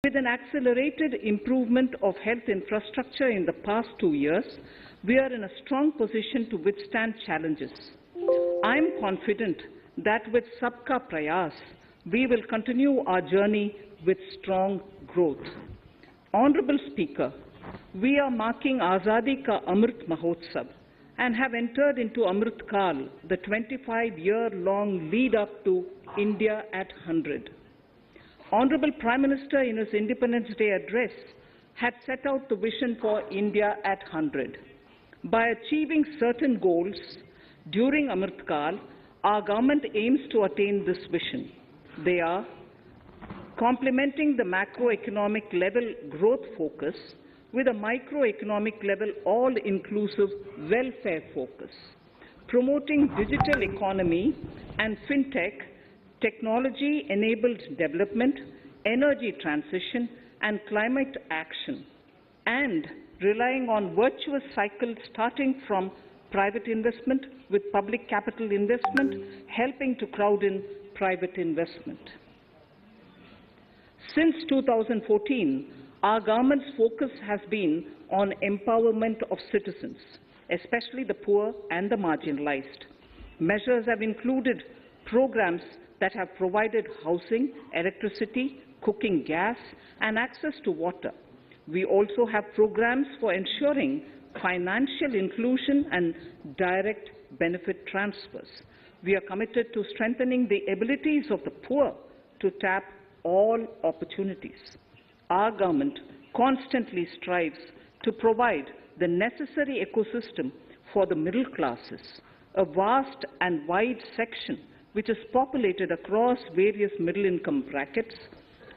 With an accelerated improvement of health infrastructure in the past 2 years, we are in a strong position to withstand challenges. I am confident that with Sabka Prayas, we will continue our journey with strong growth. Honorable Speaker, we are marking Azadi Ka Amrit Mahotsav and have entered into Amrit Kal, the 25-year-long lead up to India at 100. Honorable Prime Minister, in his Independence Day address, had set out the vision for India at 100. By achieving certain goals during Amrit Kal, our government aims to attain this vision. They are complementing the macroeconomic level growth focus with a microeconomic level all-inclusive welfare focus, promoting digital economy and fintech, technology-enabled development, energy transition, and climate action, and relying on virtuous cycles starting from private investment with public capital investment, helping to crowd in private investment. Since 2014, our government's focus has been on empowerment of citizens, especially the poor and the marginalized. Measures have included programs that have provided housing, electricity, cooking gas, and access to water. We also have programs for ensuring financial inclusion and direct benefit transfers. We are committed to strengthening the abilities of the poor to tap all opportunities. Our government constantly strives to provide the necessary ecosystem for the middle classes, a vast and wide section which is populated across various middle-income brackets,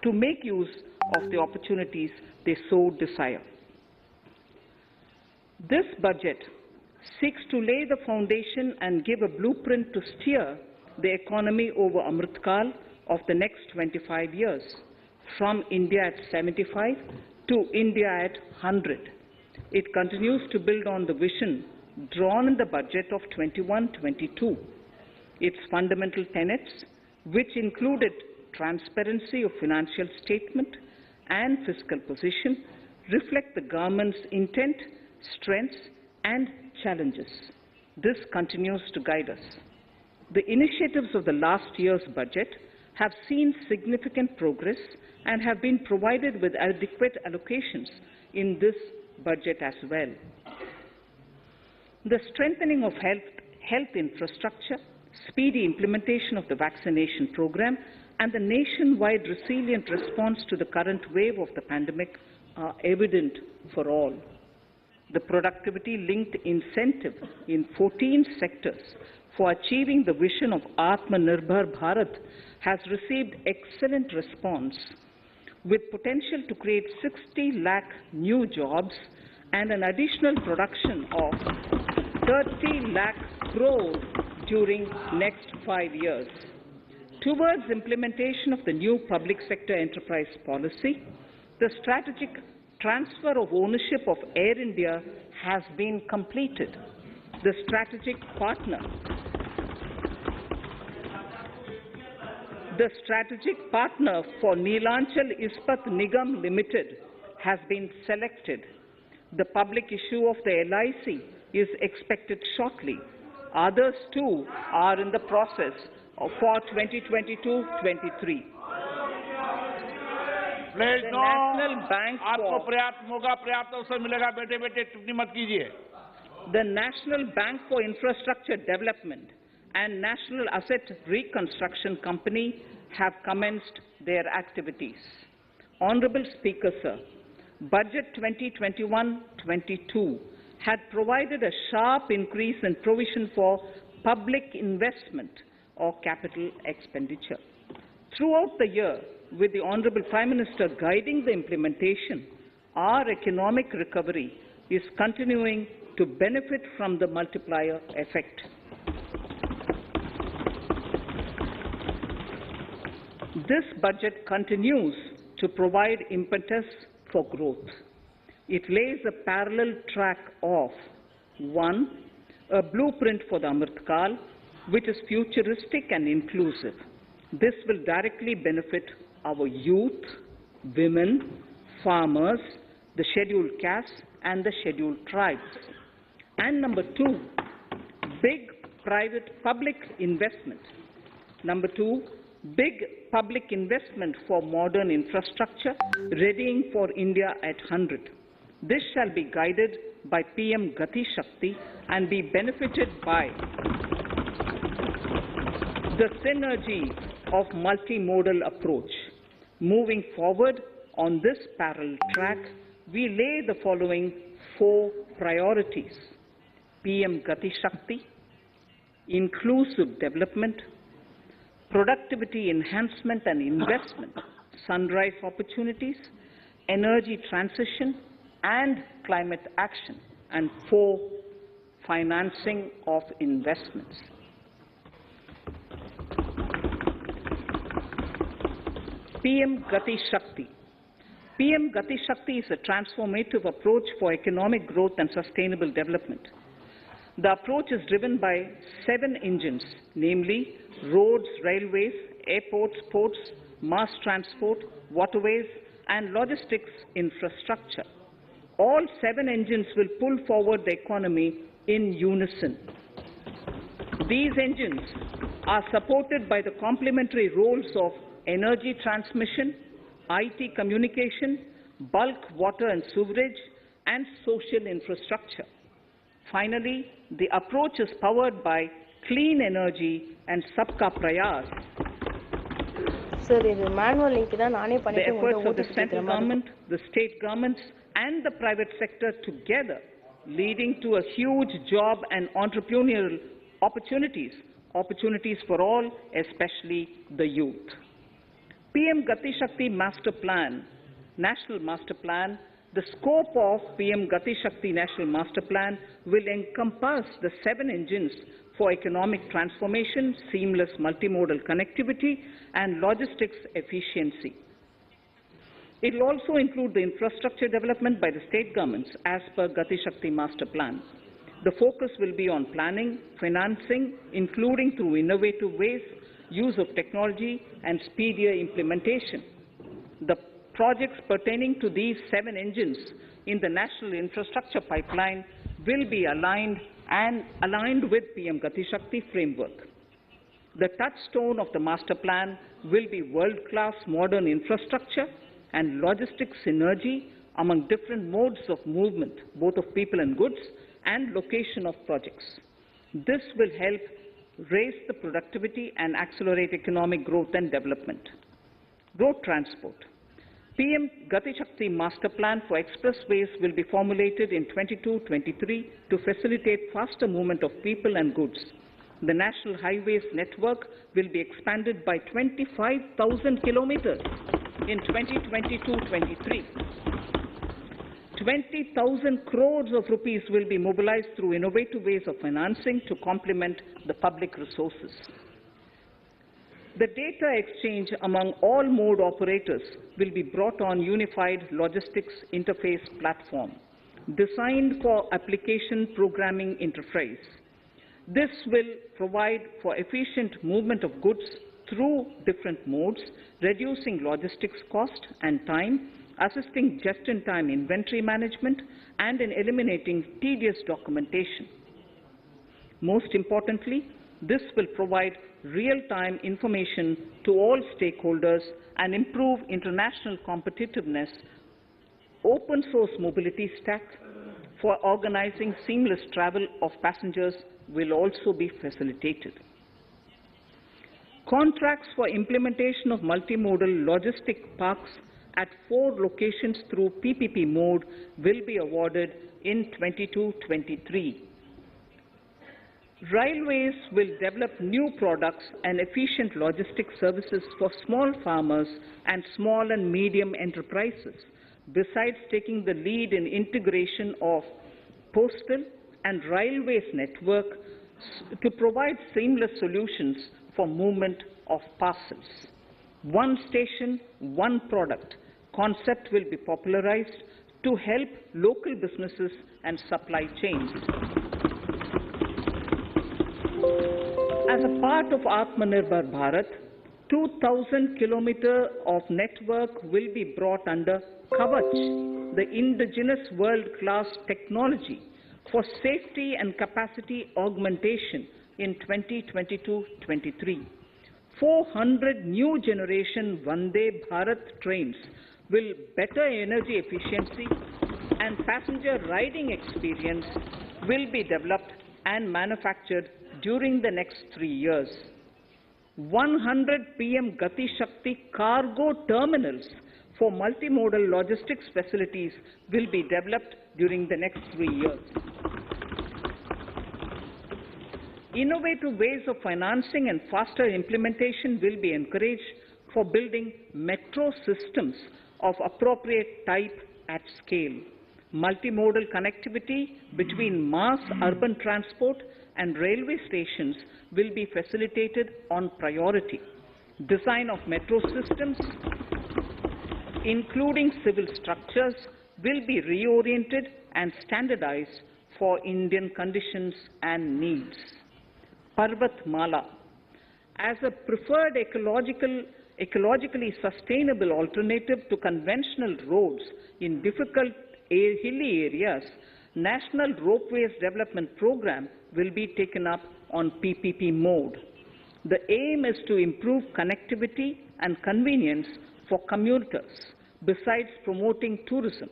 to make use of the opportunities they so desire. This budget seeks to lay the foundation and give a blueprint to steer the economy over Amrit Kal of the next 25 years, from India at 75 to India at 100. It continues to build on the vision drawn in the budget of 21-22. Its fundamental tenets, which included transparency of financial statement and fiscal position, reflect the government's intent, strengths, and challenges. This continues to guide us. The initiatives of the last year's budget have seen significant progress and have been provided with adequate allocations in this budget as well. The strengthening of health infrastructure, speedy implementation of the vaccination program, and the nationwide resilient response to the current wave of the pandemic are evident for all. The productivity-linked incentive in 14 sectors for achieving the vision of Aatmanirbhar Bharat has received excellent response, with potential to create 60 lakh new jobs and an additional production of 30 lakh crore during next 5 years. Towards implementation of the new public sector enterprise policy, the strategic transfer of ownership of Air India has been completed. The strategic partner for Neelachal Ispat Nigam Limited has been selected. The public issue of the LIC is expected shortly. Others too are in the process for 2022-23. The National Bank आपको पर्याप्त मौका पर्याप्त अवसर मिलेगा बेटे बेटे टिप्पणी मत कीजिए. The National Bank for Infrastructure Development and National Asset Reconstruction Company have commenced their activities. Honorable Speaker, sir, Budget 2021-22 had provided a sharp increase in provision for public investment or capital expenditure. Throughout the year, with the Honorable Prime Minister guiding the implementation, our economic recovery is continuing to benefit from the multiplier effect. This budget continues to provide impetus for growth. It lays a parallel track of 1. A blueprint for the Amrit Kal, which is futuristic and inclusive. This will directly benefit our youth, women, farmers, the scheduled castes, and the scheduled tribes. And number 2, big private-public investment. Number 2, big public investment for modern infrastructure, readying for India at 100. This shall be guided by PM Gati Shakti and be benefited by the synergy of multimodal approach. Moving forward on this parallel track, we lay the following 4 priorities: PM Gati Shakti, inclusive development, productivity enhancement and investment, sunrise opportunities, energy transition, and climate action, and 4, financing of investments. PM Gati Shakti. PM Gati Shakti is a transformative approach for economic growth and sustainable development. The approach is driven by 7 engines, namely roads, railways, airports, ports, mass transport, waterways, and logistics infrastructure. All 7 engines will pull forward the economy in unison. These engines are supported by the complementary roles of energy transmission, IT communication, bulk water and sewerage, and social infrastructure. Finally, the approach is powered by clean energy and Sabka Prayas. Sir, this manual link The efforts of the central government, the state governments, and the private sector together, leading to a huge job and entrepreneurial opportunities for all, especially the youth. PM Gati Shakti Master Plan, National Master Plan. The scope of PM Gati Shakti National Master Plan will encompass the 7 engines for economic transformation, seamless multimodal connectivity, and logistics efficiency. It will also include the infrastructure development by the state governments as per Gati Shakti Master Plan. The focus will be on planning, financing, including through innovative ways, use of technology, and speedier implementation. The projects pertaining to these 7 engines in the National Infrastructure Pipeline will be aligned with PM Gati Shakti framework. The touchstone of the master plan will be world-class modern infrastructure and logistics synergy among different modes of movement, both of people and goods, and location of projects. This will help raise the productivity and accelerate economic growth and development. Road transport. PM Gati Shakti Master Plan for expressways will be formulated in 22-23 to facilitate faster movement of people and goods. The national highways network will be expanded by 25,000 kilometers in 2022-23. 20,000 crores of rupees will be mobilized through innovative ways of financing to complement the public resources. The data exchange among all mode operators will be brought on unified logistics interface platform, designed for application programming interface. This will provide for efficient movement of goods through different modes, reducing logistics cost and time, assisting just-in-time inventory management, and in eliminating tedious documentation. Most importantly, this will provide real-time information to all stakeholders and improve international competitiveness. Open source mobility stack for organizing seamless travel of passengers will also be facilitated. Contracts for implementation of multimodal logistic parks at 4 locations through PPP mode will be awarded in 22-23. Railways will develop new products and efficient logistics services for small farmers and small and medium enterprises, besides taking the lead in integration of postal and railways network to provide seamless solutions for movement of parcels. One station, one product concept will be popularized to help local businesses and supply chains. As a part of Aatmanirbhar Bharat, 2,000 kilometers of network will be brought under Kavach, the indigenous world-class technology for safety and capacity augmentation in 2022-23. 400 new generation Vande Bharat trains will better energy efficiency and passenger riding experience will be developed and manufactured during the next 3 years. 100 PM Gati Shakti cargo terminals for multimodal logistics facilities will be developed during the next 3 years. Innovative ways of financing and faster implementation will be encouraged for building metro systems of appropriate type at scale. Multimodal connectivity between mass urban transport and railway stations will be facilitated on priority. Design of metro systems, including civil structures, will be reoriented and standardized for Indian conditions and needs. Parvat Mala. As a preferred ecologically sustainable alternative to conventional roads in difficult hilly areas, National Ropeways Development Program will be taken up on PPP mode. The aim is to improve connectivity and convenience for commuters, besides promoting tourism.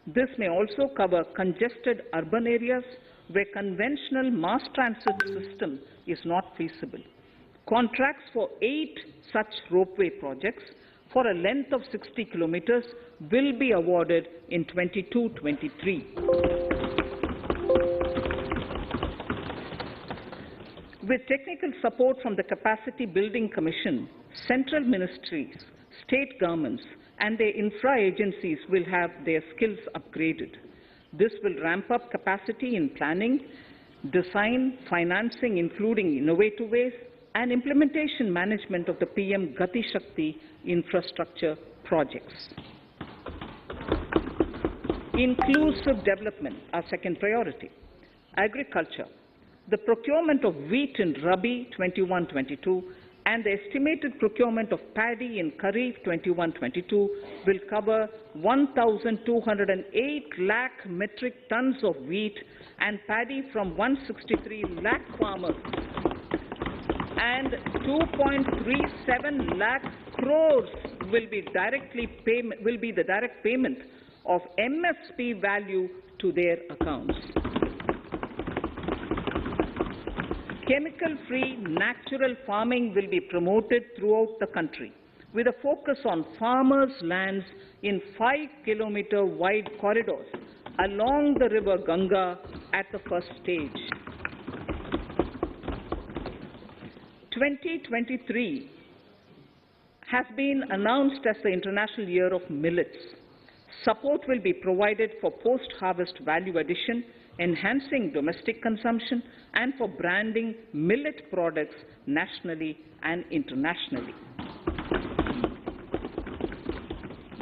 This may also cover congested urban areas where conventional mass transit system is not feasible. Contracts for 8 such ropeway projects for a length of 60 kilometers will be awarded in 22-23. With technical support from the Capacity Building Commission, central ministries, state governments, and their infra agencies will have their skills upgraded. This will ramp up capacity in planning, design, financing, including innovative ways, and implementation management of the PM Gati Shakti infrastructure projects. Inclusive development, our second priority. Agriculture. The procurement of wheat in Rabi 21-22 and the estimated procurement of paddy in Kharif 21-22 will cover 1,208 lakh metric tons of wheat and paddy from 163 lakh farmers, and 2.37 lakh crores will be the direct payment of MSP value to their accounts. Chemical-free natural farming will be promoted throughout the country, with a focus on farmers' lands in 5-kilometer wide corridors along the river Ganga at the first stage. 2023 has been announced as the International Year of Millets. Support will be provided for post-harvest value addition, enhancing domestic consumption, and for branding millet products nationally and internationally.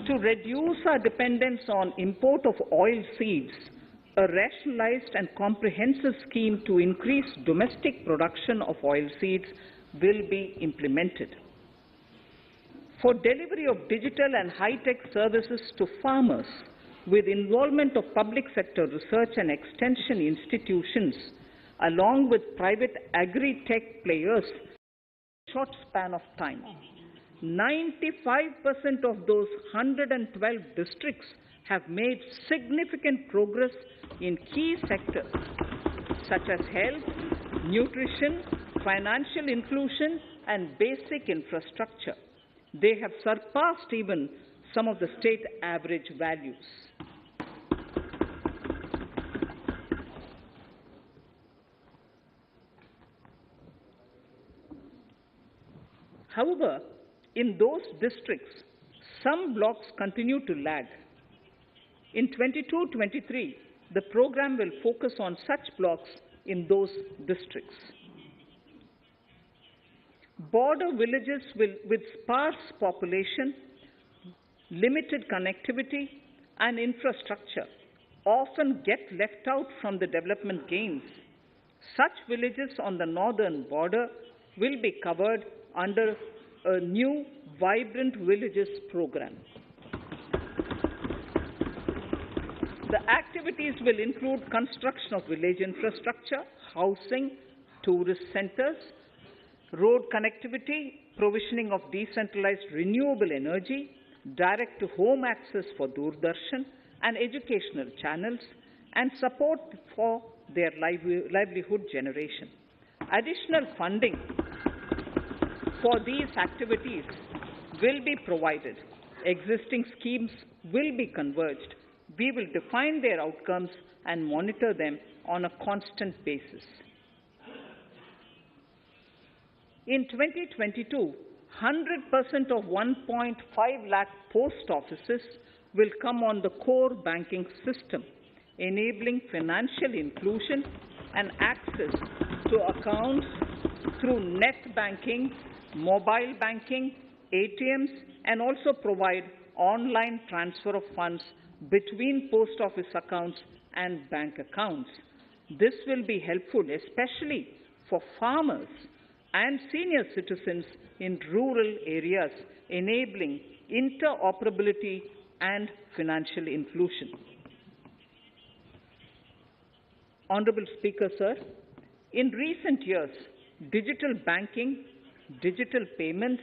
To reduce our dependence on import of oil seeds, a rationalized and comprehensive scheme to increase domestic production of oil seeds will be implemented. For delivery of digital and high-tech services to farmers, with involvement of public sector research and extension institutions, along with private agri-tech players, in a short span of time. 95% of those 112 districts have made significant progress in key sectors such as health, nutrition, financial inclusion, and basic infrastructure. They have surpassed even some of the state average values. However, in those districts, some blocks continue to lag. In 22-23, the program will focus on such blocks in those districts. Border villages with sparse population, limited connectivity, and infrastructure often get left out from the development gains. Such villages on the northern border will be covered under a new Vibrant Villages program. The activities will include construction of village infrastructure, housing, tourist centers, road connectivity, provisioning of decentralized renewable energy, direct-to-home access for Doordarshan and educational channels, and support for their livelihood generation. Additional funding for these activities will be provided. Existing schemes will be converged. We will define their outcomes and monitor them on a constant basis. In 2022, 100% of 1.5 lakh post offices will come on the core banking system, enabling financial inclusion and access to accounts through net banking, mobile banking, ATMs, and also provide online transfer of funds between post office accounts and bank accounts. This will be helpful, especially for farmers and senior citizens in rural areas, enabling interoperability and financial inclusion. Honorable Speaker, sir, in recent years, digital banking, digital payments,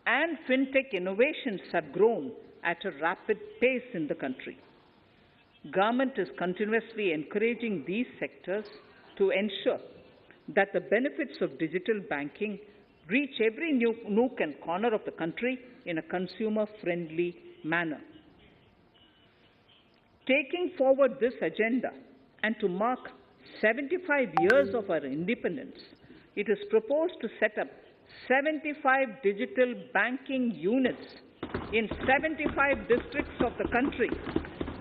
and fintech innovations have grown at a rapid pace in the country. Government is continuously encouraging these sectors to ensure that the benefits of digital banking reach every nook and corner of the country in a consumer-friendly manner. Taking forward this agenda and to mark 75 years of our independence, it is proposed to set up 75 digital banking units in 75 districts of the country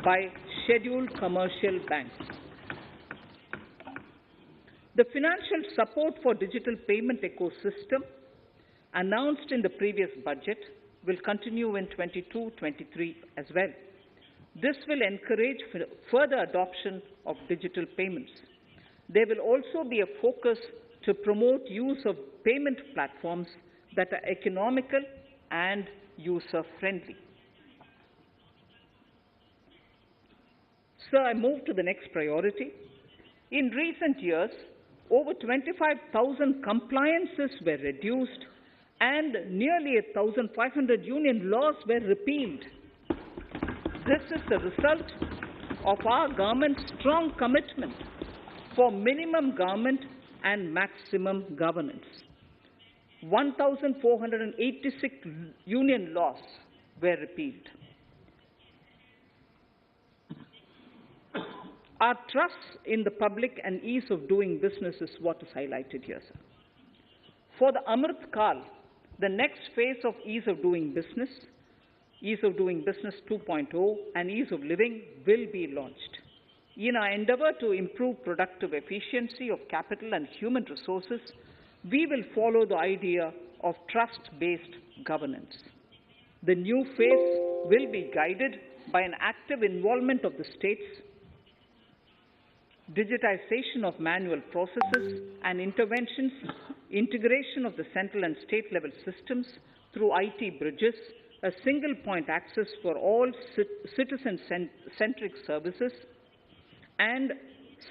by scheduled commercial banks. The financial support for digital payment ecosystem announced in the previous budget will continue in 22-23 as well. This will encourage further adoption of digital payments. There will also be a focus to promote use of payment platforms that are economical and user-friendly. Sir, I move to the next priority. In recent years, over 25,000 compliances were reduced and nearly 1,500 union laws were repealed. This is the result of our government's strong commitment for minimum government and maximum governance. 1,486 union laws were repealed. Our trust in the public and ease of doing business is what is highlighted here, sir. For the Amrit Kal, the next phase of ease of doing business 2.0 and ease of living will be launched. In our endeavor to improve productive efficiency of capital and human resources, we will follow the idea of trust-based governance. The new phase will be guided by an active involvement of the states, digitization of manual processes and interventions, integration of the central and state level systems through IT bridges, a single point access for all citizen-centric services, and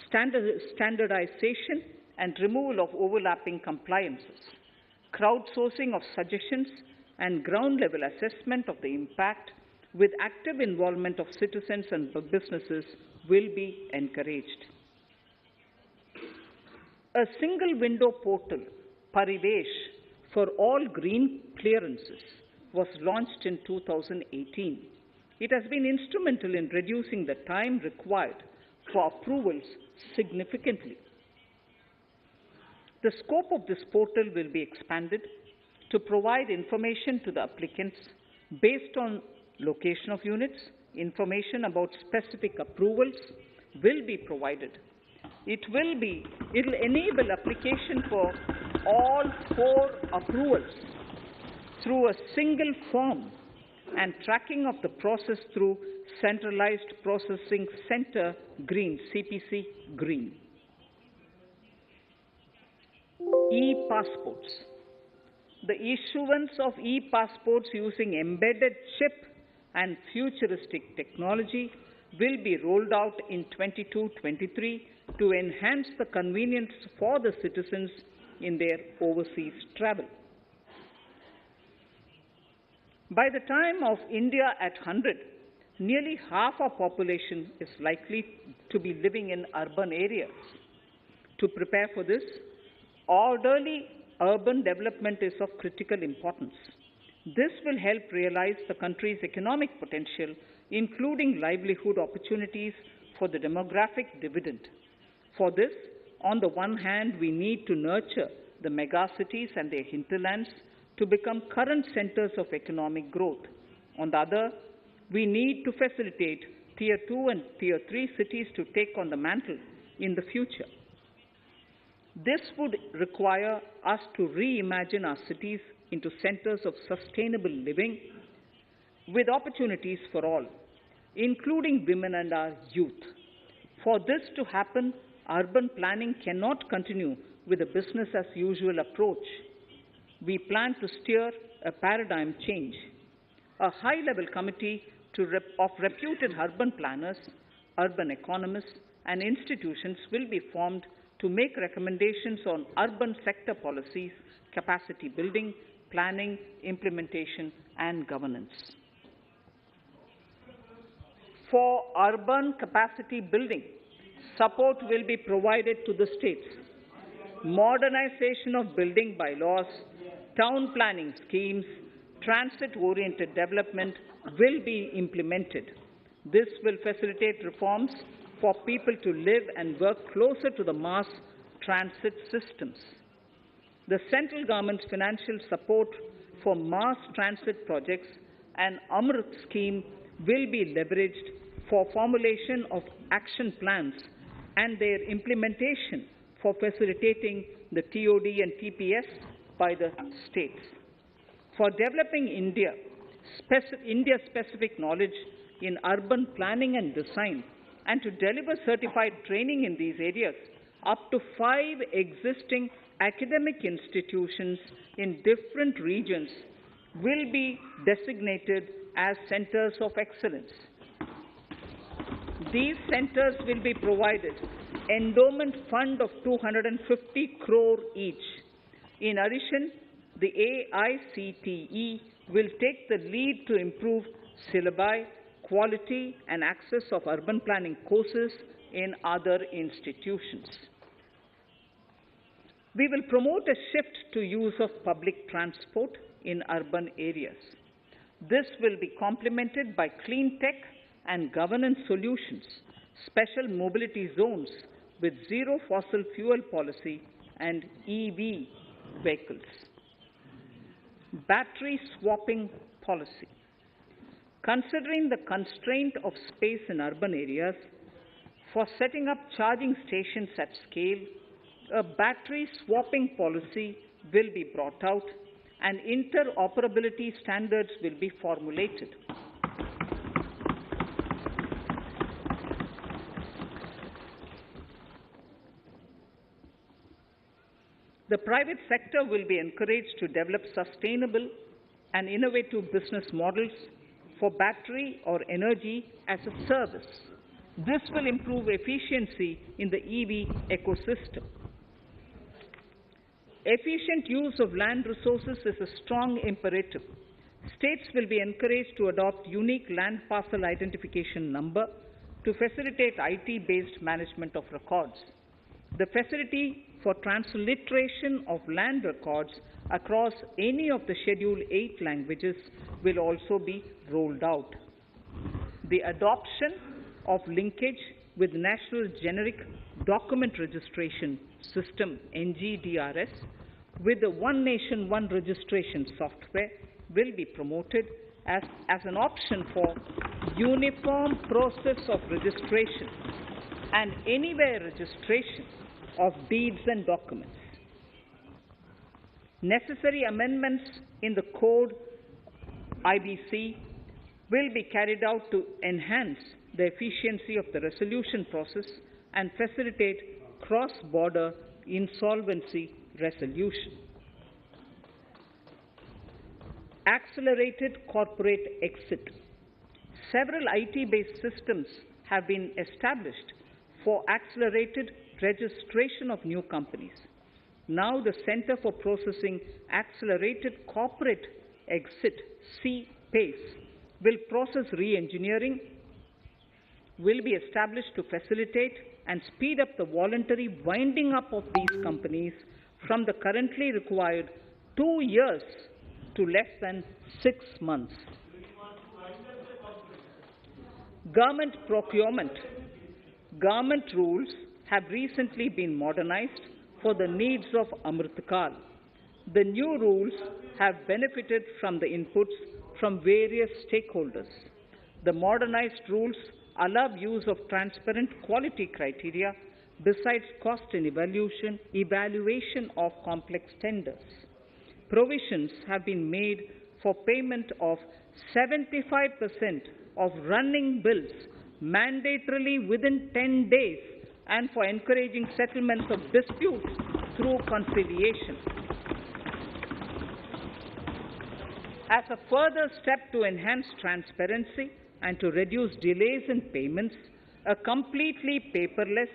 standardization and removal of overlapping compliances. Crowdsourcing of suggestions and ground-level assessment of the impact with active involvement of citizens and businesses will be encouraged. A single window portal, Parivesh, for all green clearances was launched in 2018. It has been instrumental in reducing the time required for approvals significantly. The scope of this portal will be expanded to provide information to the applicants based on location of units. Information about specific approvals will be provided. It will enable application for all 4 approvals through a single form and tracking of the process through Centralized Processing Center Green, CPC Green. E-passports. the issuance of e-passports using embedded chip and futuristic technology will be rolled out in 22-23 to enhance the convenience for the citizens in their overseas travel. By the time of India at 100, nearly half our population is likely to be living in urban areas. To prepare for this, orderly urban development is of critical importance. This will help realize the country's economic potential, including livelihood opportunities for the demographic dividend. For this, on the one hand, we need to nurture the megacities and their hinterlands to become current centers of economic growth. On the other, we need to facilitate Tier 2 and Tier 3 cities to take on the mantle in the future. This would require us to reimagine our cities into centers of sustainable living with opportunities for all, including women and our youth. For this to happen, urban planning cannot continue with a business-as-usual approach. We plan to steer a paradigm change. A high-level committee of reputed urban planners, urban economists, and institutions will be formed to make recommendations on urban sector policies, capacity building, planning, implementation, and governance. For urban capacity building, support will be provided to the states. Modernization of building bylaws, town planning schemes, transit-oriented development will be implemented. This will facilitate reforms for people to live and work closer to the mass transit systems. The central government's financial support for mass transit projects and Amrit scheme will be leveraged for formulation of action plans and their implementation for facilitating the TOD and TPS by the states. For developing India-specific knowledge in urban planning and design, and to deliver certified training in these areas, up to 5 existing academic institutions in different regions will be designated as centers of excellence. These centers will be provided endowment fund of 250 crore each. In addition, the AICTE will take the lead to improve syllabi, quality and access of urban planning courses in other institutions. We will promote a shift to use of public transport in urban areas. This will be complemented by clean tech and governance solutions, special mobility zones with zero fossil fuel policy and EV vehicles. Battery swapping policy. Considering the constraint of space in urban areas, for setting up charging stations at scale, a battery swapping policy will be brought out and interoperability standards will be formulated. The private sector will be encouraged to develop sustainable and innovative business models for battery or energy as a service. This will improve efficiency in the EV ecosystem. Efficient use of land resources is a strong imperative. States will be encouraged to adopt unique land parcel identification number to facilitate IT-based management of records. The facility for transliteration of land records across any of the Schedule 8 languages will also be rolled out. The adoption of linkage with National Generic Document Registration System, NGDRS, with the One Nation, One Registration software will be promoted as an option for uniform process of registration and anywhere registration of deeds and documents. Necessary amendments in the code IBC will be carried out to enhance the efficiency of the resolution process and facilitate cross-border insolvency resolution. Accelerated corporate exit. Several IT-based systems have been established for accelerated registration of new companies. Now the Center for Processing Accelerated Corporate Exit, CPACE, will process re-engineering, will be established to facilitate and speed up the voluntary winding up of these companies from the currently required 2 years to less than 6 months. Government procurement. Government rules have recently been modernized for the needs of Amritkal. The new rules have benefited from the inputs from various stakeholders. The modernized rules allow use of transparent quality criteria besides cost and evaluation of complex tenders. Provisions have been made for payment of 75% of running bills mandatorily within 10 days and for encouraging settlements of disputes through conciliation. As a further step to enhance transparency and to reduce delays in payments, a completely paperless,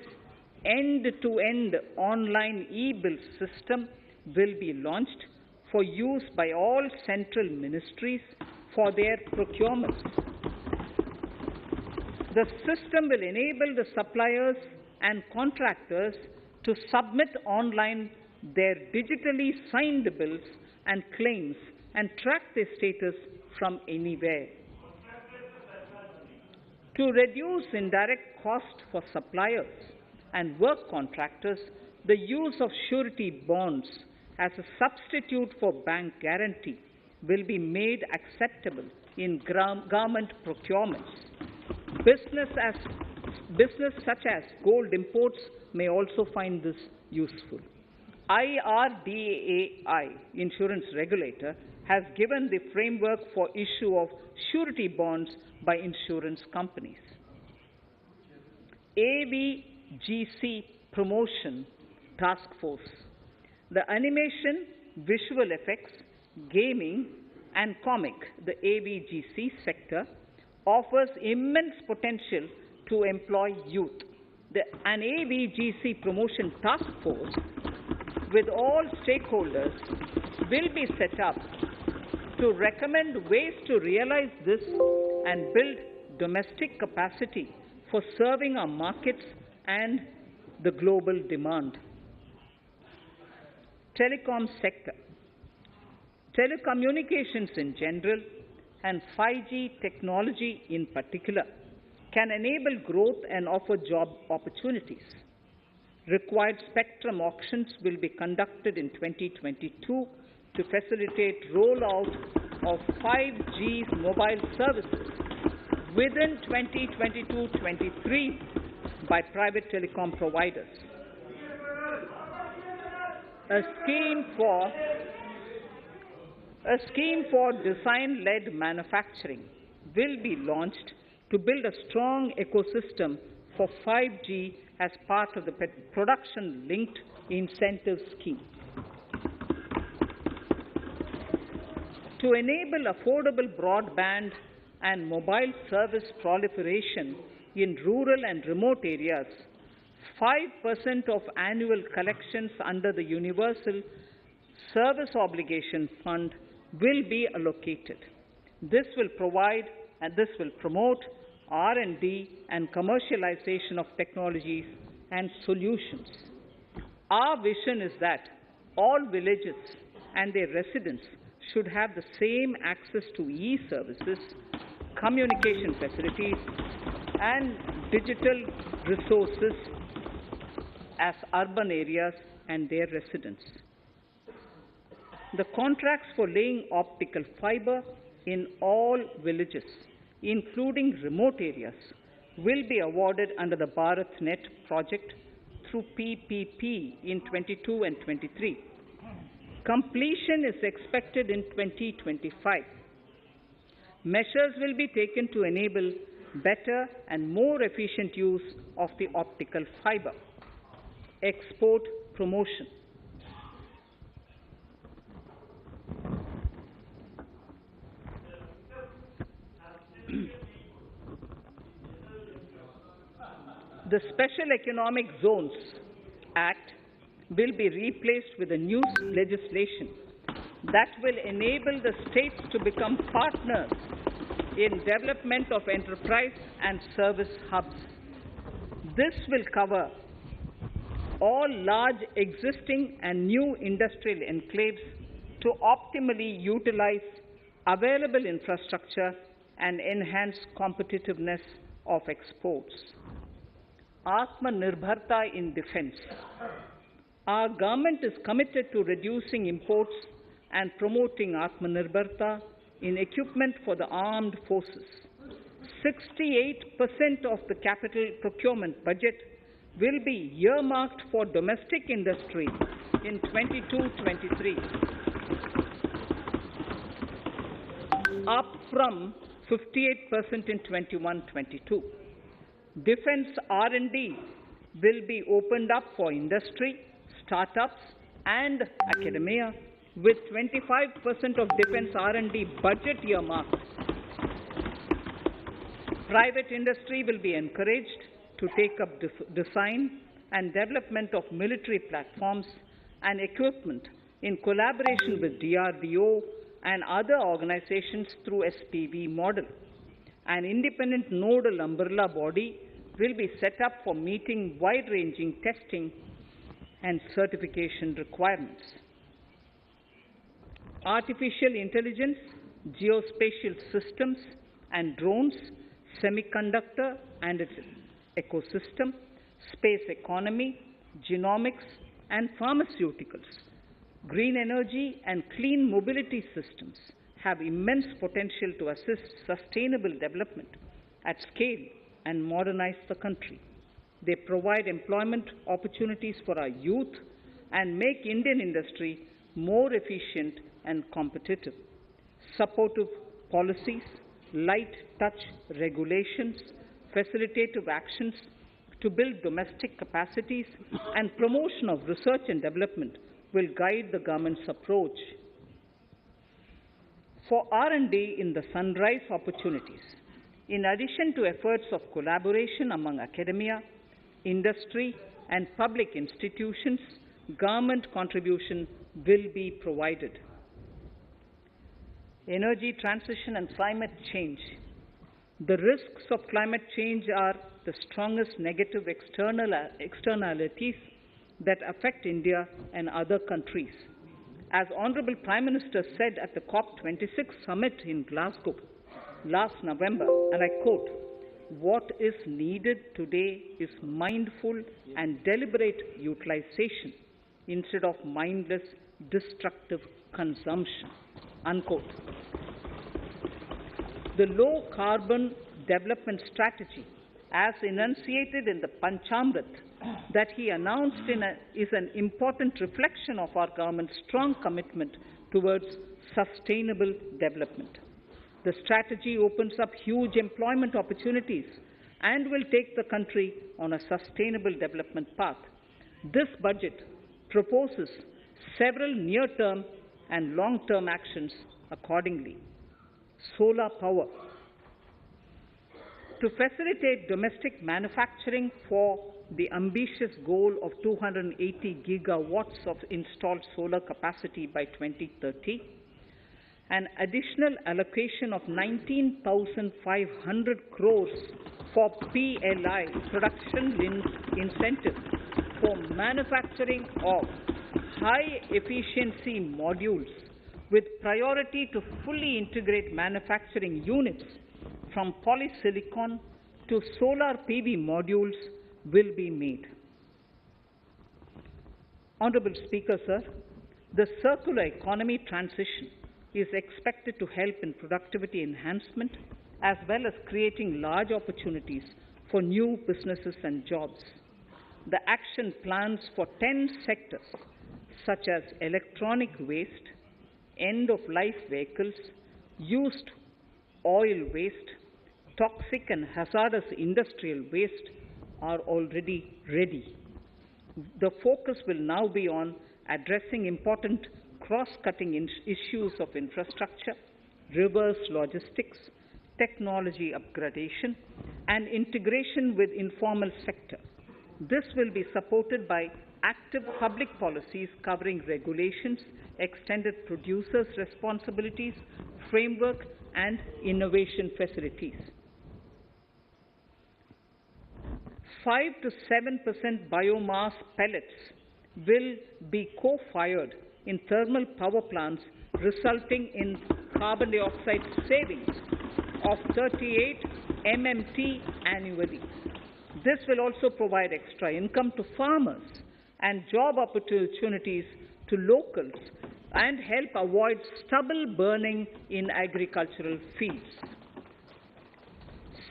end-to-end online e-bill system will be launched for use by all central ministries for their procurements. The system will enable the suppliers and contractors to submit online their digitally signed bills and claims and track their status from anywhere. To reduce indirect cost for suppliers and work contractors, the use of surety bonds as a substitute for bank guarantee will be made acceptable in government procurements. Business such as gold imports may also find this useful. IRDAI, insurance regulator, has given the framework for issue of surety bonds by insurance companies. AVGC Promotion Task Force. The animation, visual effects, gaming, and comic, the AVGC sector, offers immense potential to employ youth. An AVGC Promotion Task Force with all stakeholders will be set up to recommend ways to realize this and build domestic capacity for serving our markets and the global demand. Telecom sector. Telecommunications in general and 5G technology in particular can enable growth and offer job opportunities. Required spectrum auctions will be conducted in 2022 to facilitate rollout of 5G mobile services within 2022-23 by private telecom providers. A scheme for design-led manufacturing will be launched to build a strong ecosystem for 5G as part of the production-linked incentive scheme. To enable affordable broadband and mobile service proliferation in rural and remote areas, 5% of annual collections under the Universal Service Obligation Fund will be allocated. This will promote R&D and commercialization of technologies and solutions. Our vision is that all villages and their residents should have the same access to e-services, communication facilities, and digital resources as urban areas and their residents. The contracts for laying optical fiber in all villages, including remote areas, will be awarded under the BharatNet project through PPP in 22 and 23. Completion is expected in 2025. Measures will be taken to enable better and more efficient use of the optical fiber. Export promotion. The Special Economic Zones Act will be replaced with a new legislation that will enable the states to become partners in development of enterprise and service hubs. This will cover all large existing and new industrial enclaves to optimally utilize available infrastructure and enhance competitiveness of exports. Aatmanirbharta in defense. Our government is committed to reducing imports and promoting Aatmanirbharta in equipment for the armed forces. 68% of the capital procurement budget will be earmarked for domestic industry in 22-23, up from 58% in 21-22. Defense R&D will be opened up for industry, startups, and academia, with 25% of defense R&D budget earmarked. Private industry will be encouraged to take up design and development of military platforms and equipment in collaboration with DRDO and other organizations through SPV model. An independent nodal umbrella body will be set up for meeting wide-ranging testing and certification requirements. Artificial intelligence, geospatial systems and drones, semiconductor and its ecosystem, space economy, genomics and pharmaceuticals, green energy and clean mobility systems have immense potential to assist sustainable development at scale and modernize the country. They provide employment opportunities for our youth and make Indian industry more efficient and competitive. Supportive policies, light touch regulations, facilitative actions to build domestic capacities and promotion of research and development will guide the government's approach. For R&D in the sunrise opportunities, in addition to efforts of collaboration among academia, industry and public institutions, government contribution will be provided. Energy transition and climate change. The risks of climate change are the strongest negative externalities that affect India and other countries. As Honorable Prime Minister said at the COP26 summit in Glasgow last November, and I quote, "What is needed today is mindful and deliberate utilization instead of mindless, destructive consumption," unquote. The low-carbon development strategy, as enunciated in the Panchamrit that he announced is an important reflection of our government's strong commitment towards sustainable development. The strategy opens up huge employment opportunities and will take the country on a sustainable development path. This budget proposes several near-term and long-term actions accordingly. Solar power. To facilitate domestic manufacturing for the ambitious goal of 280 gigawatts of installed solar capacity by 2030, an additional allocation of 19,500 crores for PLI, production-linked incentive, for manufacturing of high-efficiency modules with priority to fully integrate manufacturing units from polysilicon to solar PV modules will be made. Honorable Speaker, sir, the circular economy transition is expected to help in productivity enhancement as well as creating large opportunities for new businesses and jobs. The action plans for 10 sectors such as electronic waste, end-of-life vehicles, used oil waste, toxic and hazardous industrial waste are already ready. The focus will now be on addressing important cross-cutting issues of infrastructure, reverse logistics, technology upgradation, and integration with informal sector. This will be supported by active public policies covering regulations, extended producers' responsibilities, framework, and innovation facilities. 5 to 7% biomass pellets will be co-fired in thermal power plants, resulting in carbon dioxide savings of 38 MMT annually. This will also provide extra income to farmers and job opportunities to locals and help avoid stubble burning in agricultural fields.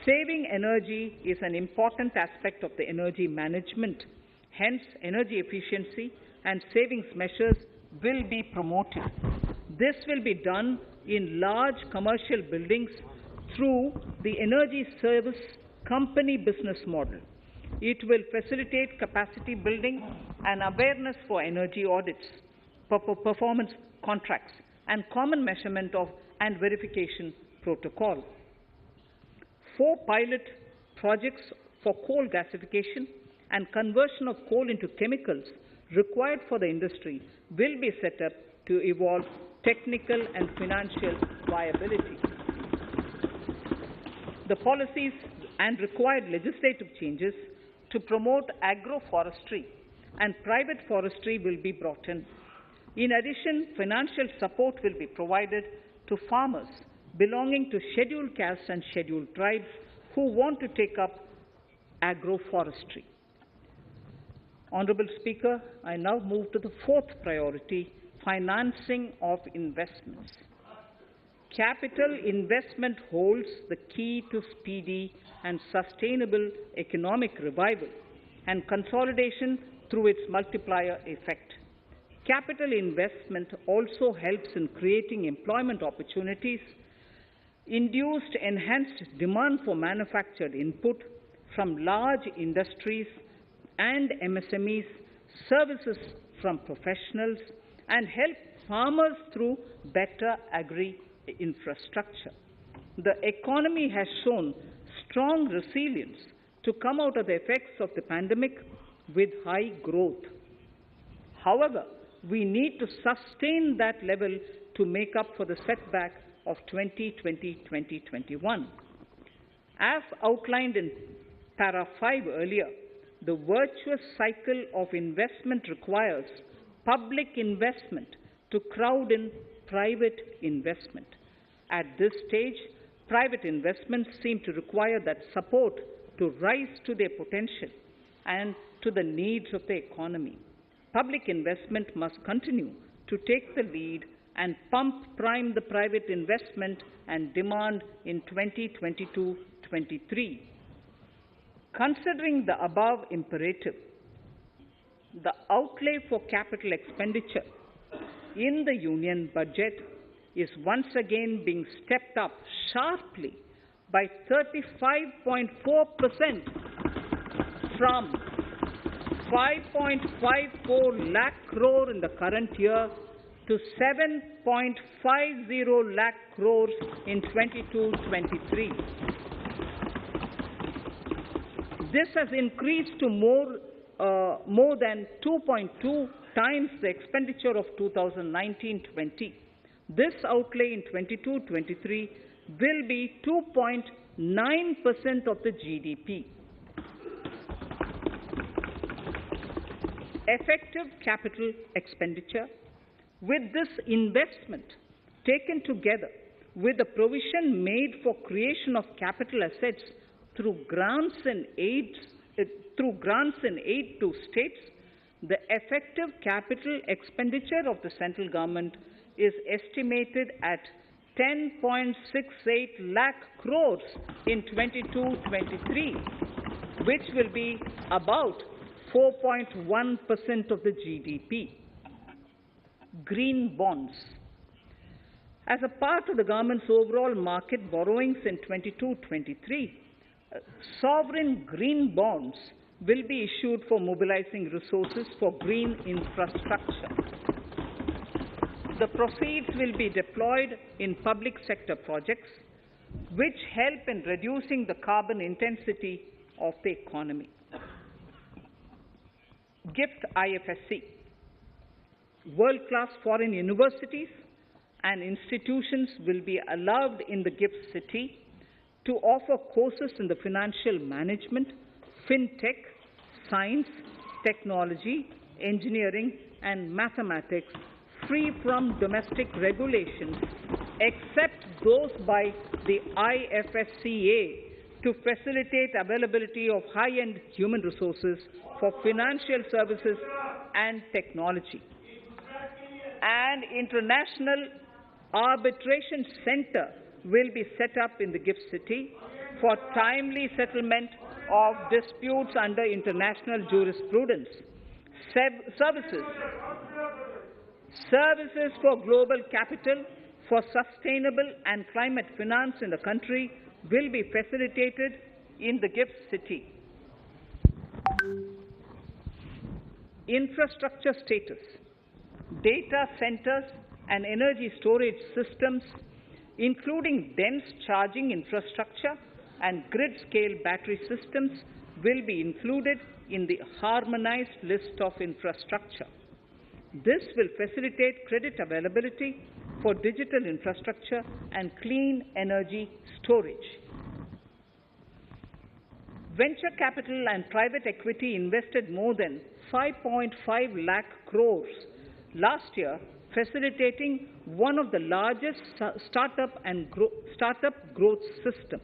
Saving energy is an important aspect of the energy management. Hence, energy efficiency and savings measures will be promoted. This will be done in large commercial buildings through the energy service company business model. It will facilitate capacity building and awareness for energy audits, performance contracts, and common measurement of and verification protocol. 4 pilot projects for coal gasification and conversion of coal into chemicals required for the industry will be set up to evolve technical and financial viability. The policies and required legislative changes to promote agroforestry and private forestry will be brought in. In addition, financial support will be provided to farmers belonging to scheduled castes and scheduled tribes who want to take up agroforestry. Honourable Speaker, I now move to the 4th priority, financing of investments. Capital investment holds the key to speedy and sustainable economic revival and consolidation through its multiplier effect. Capital investment also helps in creating employment opportunities, induced enhanced demand for manufactured input from large industries and MSMEs, services from professionals, and help farmers through better agri-infrastructure. The economy has shown strong resilience to come out of the effects of the pandemic with high growth. However, we need to sustain that level to make up for the setback of 2020-2021. As outlined in para 5 earlier, the virtuous cycle of investment requires public investment to crowd in private investment. At this stage, private investments seem to require that support to rise to their potential and to the needs of the economy. Public investment must continue to take the lead and prime the private investment and demand in 2022-23. Considering the above imperative, the outlay for capital expenditure in the Union budget is once again being stepped up sharply by 35.4% from 5.54 lakh crore in the current year to 7.50 lakh crores in 22-23. This has increased to more than 2.2 times the expenditure of 2019-20. This outlay in 22-23 will be 2.9% of the GDP. Effective capital expenditure. With this investment taken together with the provision made for creation of capital assets through grants and aid to states, the effective capital expenditure of the central government is estimated at 10.68 lakh crores in 22-23, which will be about 4.1% of the GDP. Green bonds. As a part of the government's overall market borrowings in 22-23, sovereign green bonds will be issued for mobilizing resources for green infrastructure. The proceeds will be deployed in public sector projects, which help in reducing the carbon intensity of the economy. GIFT IFSC. World-class foreign universities and institutions will be allowed in the GIFT city to offer courses in the financial management, fintech, science, technology, engineering, and mathematics free from domestic regulations, except those by the IFSCA to facilitate availability of high-end human resources for financial services and technology. An international arbitration center will be set up in the GIFT city for timely settlement of disputes under international jurisprudence. Services for global capital for sustainable and climate finance in the country will be facilitated in the GIFT city. Infrastructure status. Data centers and energy storage systems, including dense charging infrastructure and grid-scale battery systems, will be included in the harmonized list of infrastructure. This will facilitate credit availability for digital infrastructure and clean energy storage. Venture capital and private equity invested more than 5.5 lakh crores last year, facilitating one of the largest startup growth system.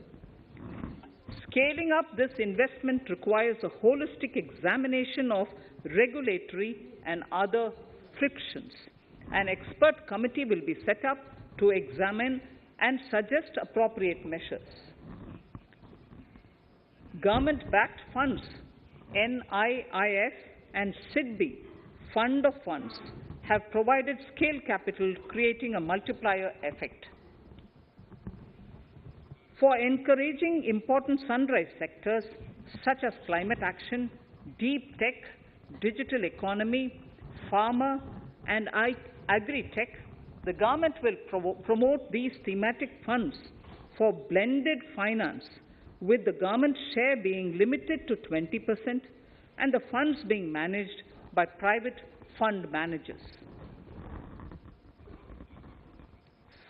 Scaling up this investment requires a holistic examination of regulatory and other frictions. An expert committee will be set up to examine and suggest appropriate measures. Government-backed funds, NIIF and SIDBI, Fund of Funds, have provided scale capital, creating a multiplier effect. For encouraging important sunrise sectors such as climate action, deep tech, digital economy, pharma, and agri-tech, the government will promote these thematic funds for blended finance, with the government share being limited to 20% and the funds being managed by private fund managers.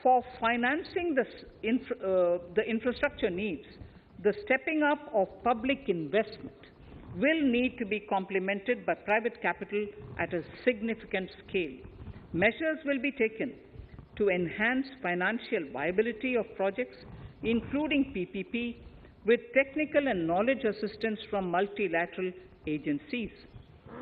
For financing the infrastructure needs, the stepping up of public investment will need to be complemented by private capital at a significant scale. Measures will be taken to enhance financial viability of projects, including PPP, with technical and knowledge assistance from multilateral agencies.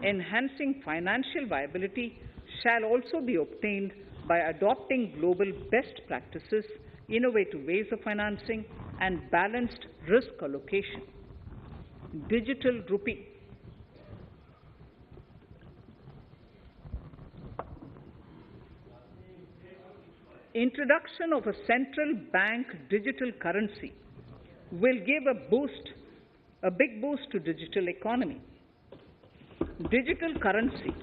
Enhancing financial viability shall also be obtained by adopting global best practices, innovative ways of financing, and balanced risk allocation. Digital rupee. Introduction of a central bank digital currency will give a big boost to digital economy. Digital currency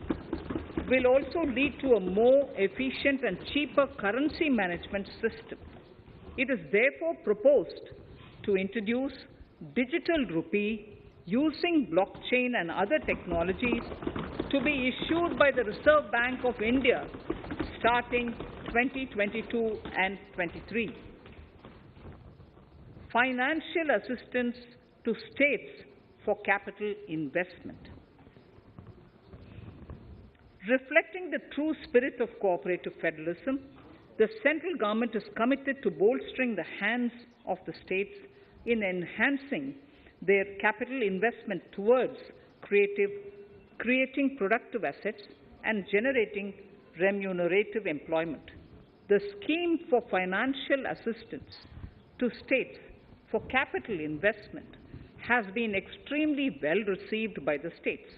will also lead to a more efficient and cheaper currency management system. It is therefore proposed to introduce digital rupee using blockchain and other technologies to be issued by the Reserve Bank of India starting 2022 and 23. Financial assistance to states for capital investment. Reflecting the true spirit of cooperative federalism, the central government is committed to bolstering the hands of the states in enhancing their capital investment towards creating productive assets and generating remunerative employment. The scheme for financial assistance to states for capital investment has been extremely well received by the states.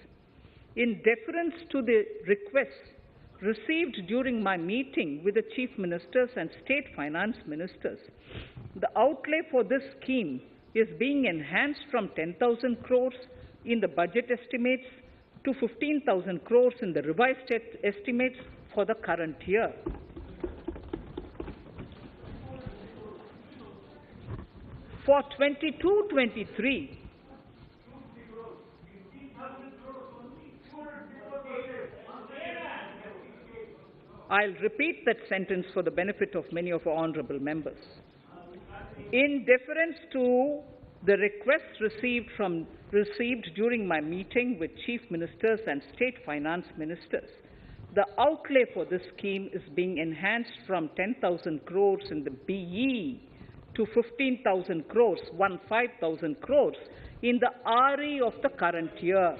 In deference to the requests received during my meeting with the chief ministers and state finance ministers, the outlay for this scheme is being enhanced from 10,000 crores in the budget estimates to 15,000 crores in the revised estimates for the current year. For 22-23, I'll repeat that sentence for the benefit of many of our honorable members. In deference to the requests received during my meeting with chief ministers and state finance ministers, the outlay for this scheme is being enhanced from 10,000 crores in the BE to 15,000 crores, 15,000 crores in the RE of the current year.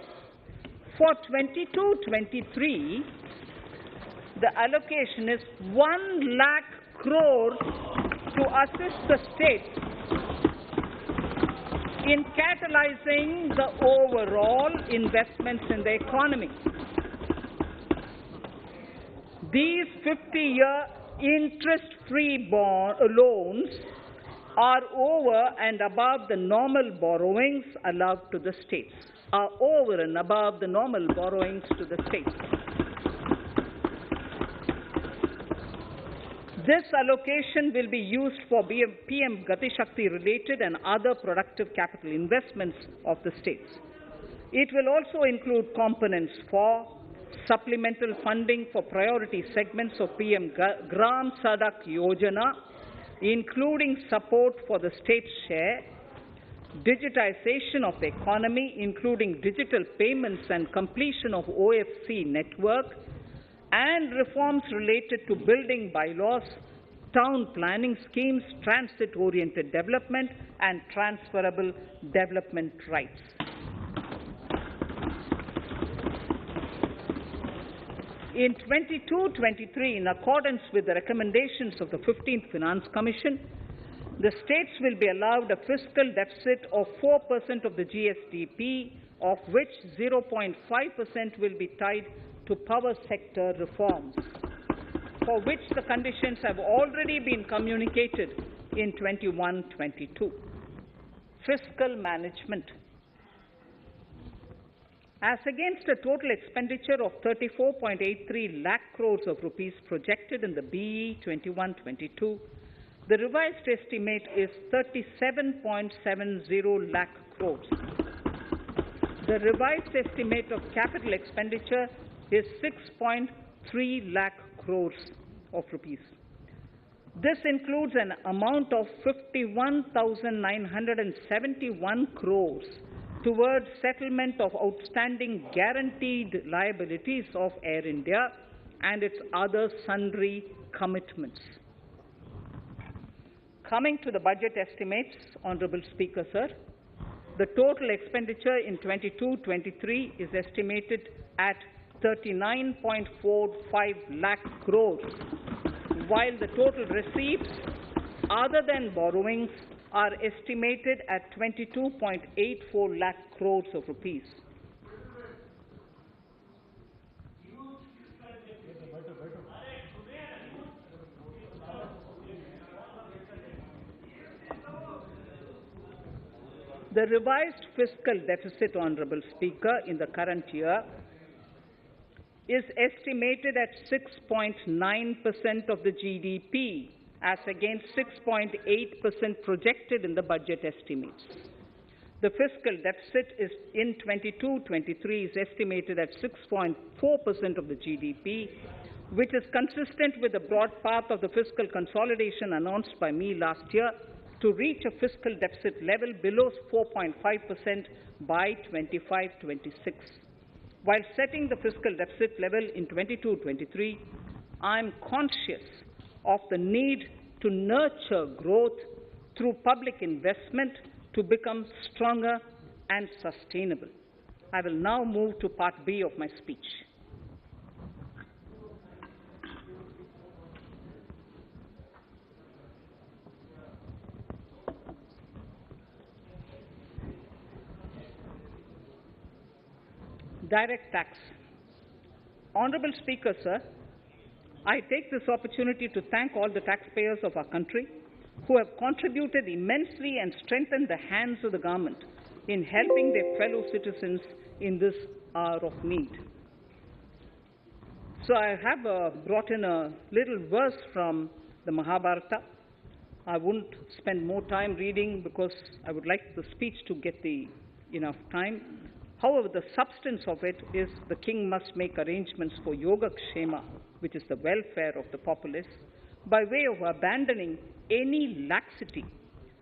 For 22-23, the allocation is 1 lakh crores to assist the states in catalyzing the overall investments in the economy. These 50-year interest-free loans are over and above the normal borrowings allowed to the states, are over and above the normal borrowings to the states. This allocation will be used for PM Gati Shakti related and other productive capital investments of the states. It will also include components for supplemental funding for priority segments of PM Gram Sadak Yojana, including support for the state's share, digitization of the economy, including digital payments and completion of OFC network, and reforms related to building bylaws, town planning schemes, transit-oriented development, and transferable development rights. In 22-23, in accordance with the recommendations of the 15th Finance Commission, the states will be allowed a fiscal deficit of 4% of the GSDP, of which 0.5% will be tied to power sector reforms, for which the conditions have already been communicated in 21-22. Fiscal management. As against a total expenditure of 34.83 lakh crores of rupees projected in the BE 21-22, the revised estimate is 37.70 lakh crores. The revised estimate of capital expenditure is 6.3 lakh crores of rupees. This includes an amount of 51,971 crores towards settlement of outstanding guaranteed liabilities of Air India and its other sundry commitments. Coming to the budget estimates, Honourable Speaker, sir, the total expenditure in 22-23 is estimated at 39.45 lakh crores, while the total receipts other than borrowings are estimated at 22.84 lakh crores of rupees. The revised fiscal deficit, Honourable Speaker, in the current year is estimated at 6.9% of the GDP, as against 6.8% projected in the budget estimates. The fiscal deficit is in 22-23 is estimated at 6.4% of the GDP, which is consistent with the broad path of the fiscal consolidation announced by me last year to reach a fiscal deficit level below 4.5% by 25-26. While setting the fiscal deficit level in 22-23, I am conscious of the need to nurture growth through public investment to become stronger and sustainable. I will now move to Part B of my speech. Direct tax. Honourable Speaker, sir, I take this opportunity to thank all the taxpayers of our country who have contributed immensely and strengthened the hands of the government in helping their fellow citizens in this hour of need. So I have brought in a little verse from the Mahabharata. I won't spend more time reading because I would like the speech to get enough time. However, the substance of it is the king must make arrangements for yoga kshema, which is the welfare of the populace, by way of abandoning any laxity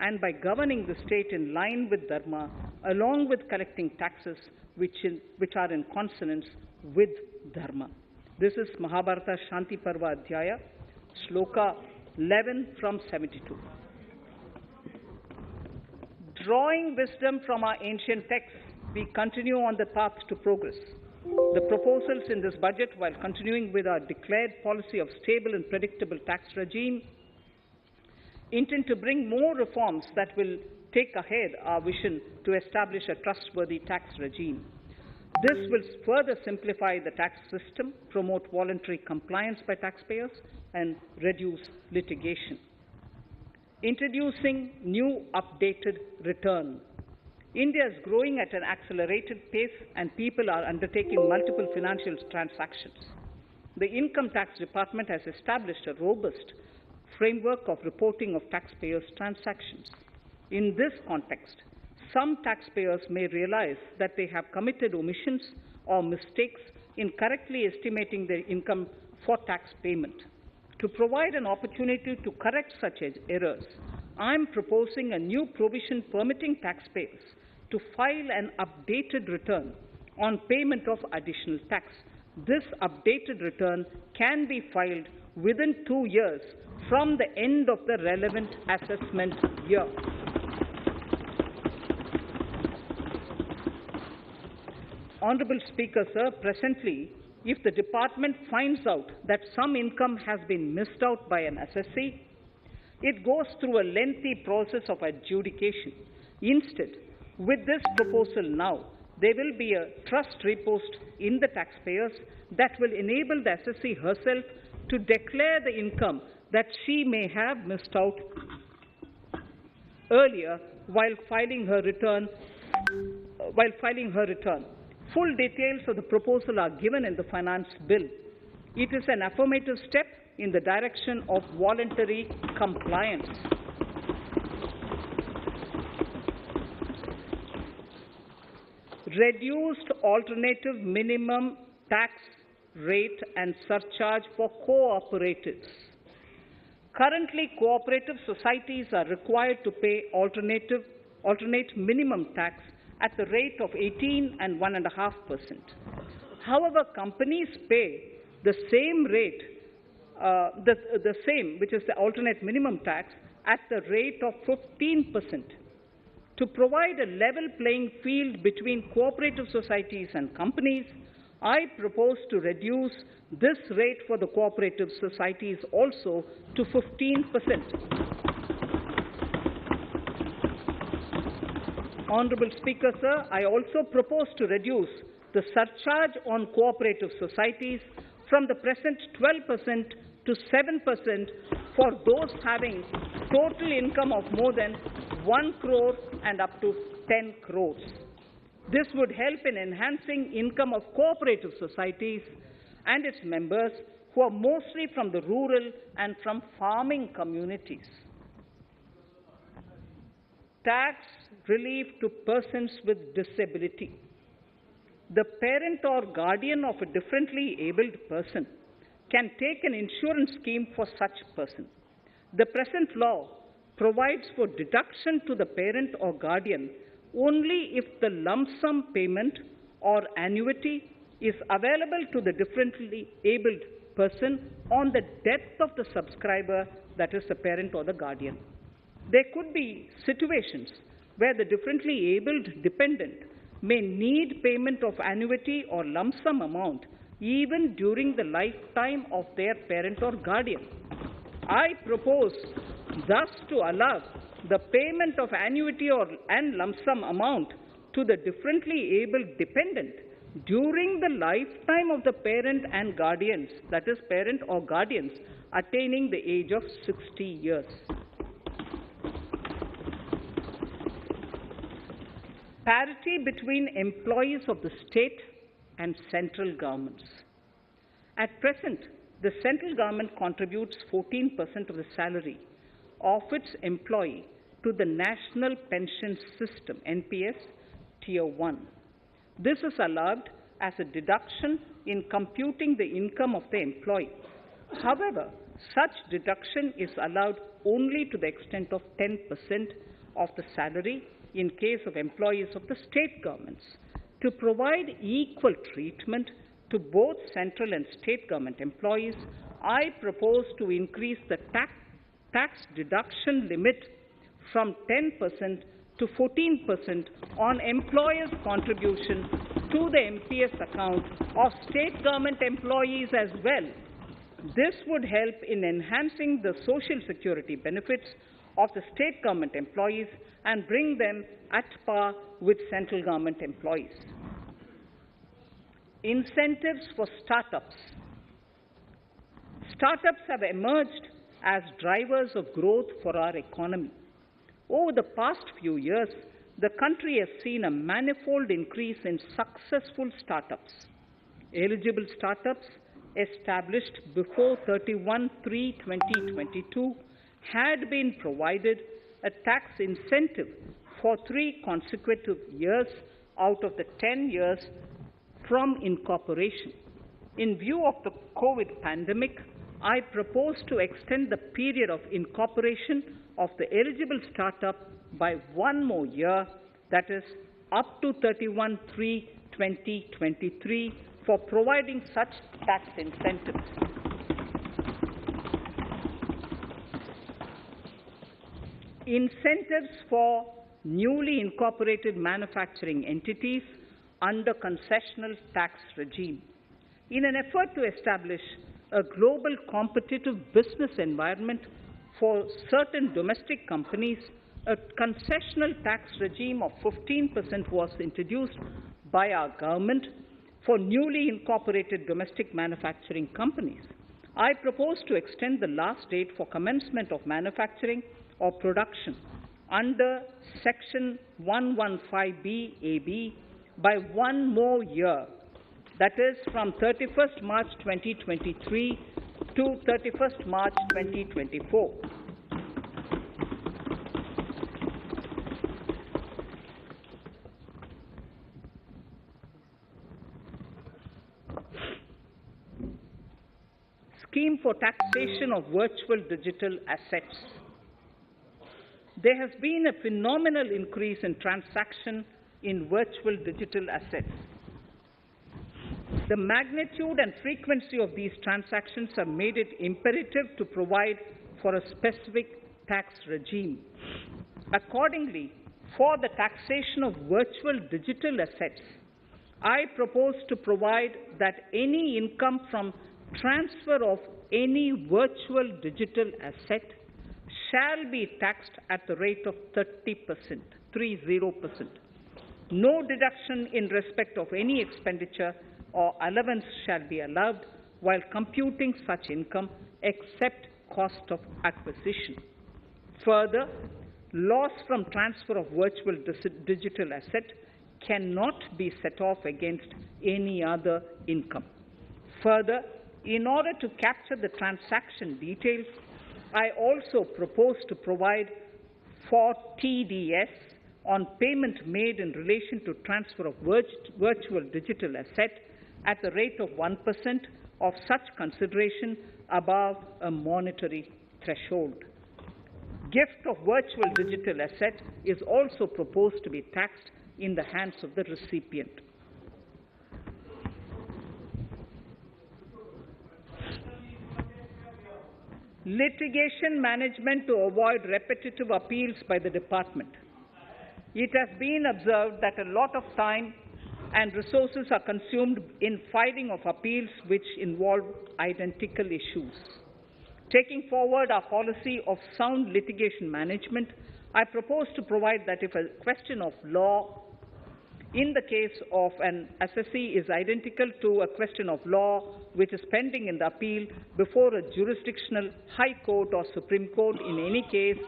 and by governing the state in line with dharma, along with collecting taxes which are in consonance with dharma. This is Mahabharata Shanti Parva Adhyaya, Shloka 11 from 72. Drawing wisdom from our ancient texts, we continue on the path to progress. The proposals in this budget, while continuing with our declared policy of stable and predictable tax regime, intend to bring more reforms that will take ahead our vision to establish a trustworthy tax regime. This will further simplify the tax system, promote voluntary compliance by taxpayers, and reduce litigation. Introducing new updated return. India is growing at an accelerated pace and people are undertaking multiple financial transactions. The Income Tax Department has established a robust framework of reporting of taxpayers' transactions. In this context, some taxpayers may realize that they have committed omissions or mistakes in correctly estimating their income for tax payment. To provide an opportunity to correct such errors, I am proposing a new provision permitting taxpayers to file an updated return on payment of additional tax. This updated return can be filed within 2 years from the end of the relevant assessment year. Honorable Speaker, sir, presently, if the department finds out that some income has been missed out by an assessee, it goes through a lengthy process of adjudication. Instead, with this proposal now, there will be a trust repost in the taxpayers that will enable the assessee herself to declare the income that she may have missed out earlier while filing her return. Full details of the proposal are given in the finance bill. It is an affirmative step in the direction of voluntary compliance. Reduced alternative minimum tax rate and surcharge for cooperatives. Currently, cooperative societies are required to pay alternate minimum tax at the rate of 18 and 1.5%. However, companies pay the same rate, the same, which is the alternate minimum tax, at the rate of 15%. To provide a level playing field between cooperative societies and companies, I propose to reduce this rate for the cooperative societies also to 15%. Honorable Speaker, sir, I also propose to reduce the surcharge on cooperative societies from the present 12% to 7% for those having total income of more than 1 crore and up to 10 crores. This would help in enhancing income of cooperative societies and its members who are mostly from the rural and from farming communities. Tax relief to persons with disability. The parent or guardian of a differently abled person can take an insurance scheme for such person. The present law provides for deduction to the parent or guardian only if the lump sum payment or annuity is available to the differently abled person on the death of the subscriber, that is the parent or the guardian. There could be situations where the differently abled dependent may need payment of annuity or lump sum amount even during the lifetime of their parent or guardian. I propose thus to allow the payment of annuity and lump sum amount to the differently abled dependent during the lifetime of the parent and guardians, that is parent or guardians, attaining the age of 60 years. Parity between employees of the state and central governments. At present, the central government contributes 14% of the salary, of its employee to the National Pension System, NPS, Tier 1. This is allowed as a deduction in computing the income of the employee. However, such deduction is allowed only to the extent of 10% of the salary in case of employees of the state governments. To provide equal treatment to both central and state government employees, I propose to increase the tax deduction limit from 10% to 14% on employers' contribution to the MPS account of state government employees as well. This would help in enhancing the social security benefits of the state government employees and bring them at par with central government employees. Incentives for startups. Startups have emerged as drivers of growth for our economy. Over the past few years, the country has seen a manifold increase in successful startups. Eligible startups established before 31/3/2022 had been provided a tax incentive for 3 consecutive years out of the 10 years from incorporation. In view of the COVID pandemic, I propose to extend the period of incorporation of the eligible startup by 1 more year, that is, up to 31/3/2023, for providing such tax incentives. Incentives for newly incorporated manufacturing entities under concessional tax regime. In an effort to establish a global competitive business environment for certain domestic companies, a concessional tax regime of 15% was introduced by our government for newly incorporated domestic manufacturing companies. I propose to extend the last date for commencement of manufacturing or production under Section 115B AB by 1 more year, that is from 31st March 2023 to 31st March 2024. Scheme for taxation of virtual digital assets. There has been a phenomenal increase in transaction in virtual digital assets. The magnitude and frequency of these transactions have made it imperative to provide for a specific tax regime. Accordingly, for the taxation of virtual digital assets, I propose to provide that any income from transfer of any virtual digital asset shall be taxed at the rate of 30%, 30%. No deduction in respect of any expenditure or allowance shall be allowed while computing such income except cost of acquisition. Further, loss from transfer of virtual digital asset cannot be set off against any other income. Further, in order to capture the transaction details, I also propose to provide for TDS on payment made in relation to transfer of virtual digital asset at the rate of 1% of such consideration above a monetary threshold. Gift of virtual digital asset is also proposed to be taxed in the hands of the recipient. Litigation management to avoid repetitive appeals by the department. It has been observed that a lot of time and resources are consumed in filing of appeals which involve identical issues. Taking forward our policy of sound litigation management, I propose to provide that if a question of law in the case of an assessee is identical to a question of law which is pending in the appeal before a jurisdictional high court or Supreme Court, in any case,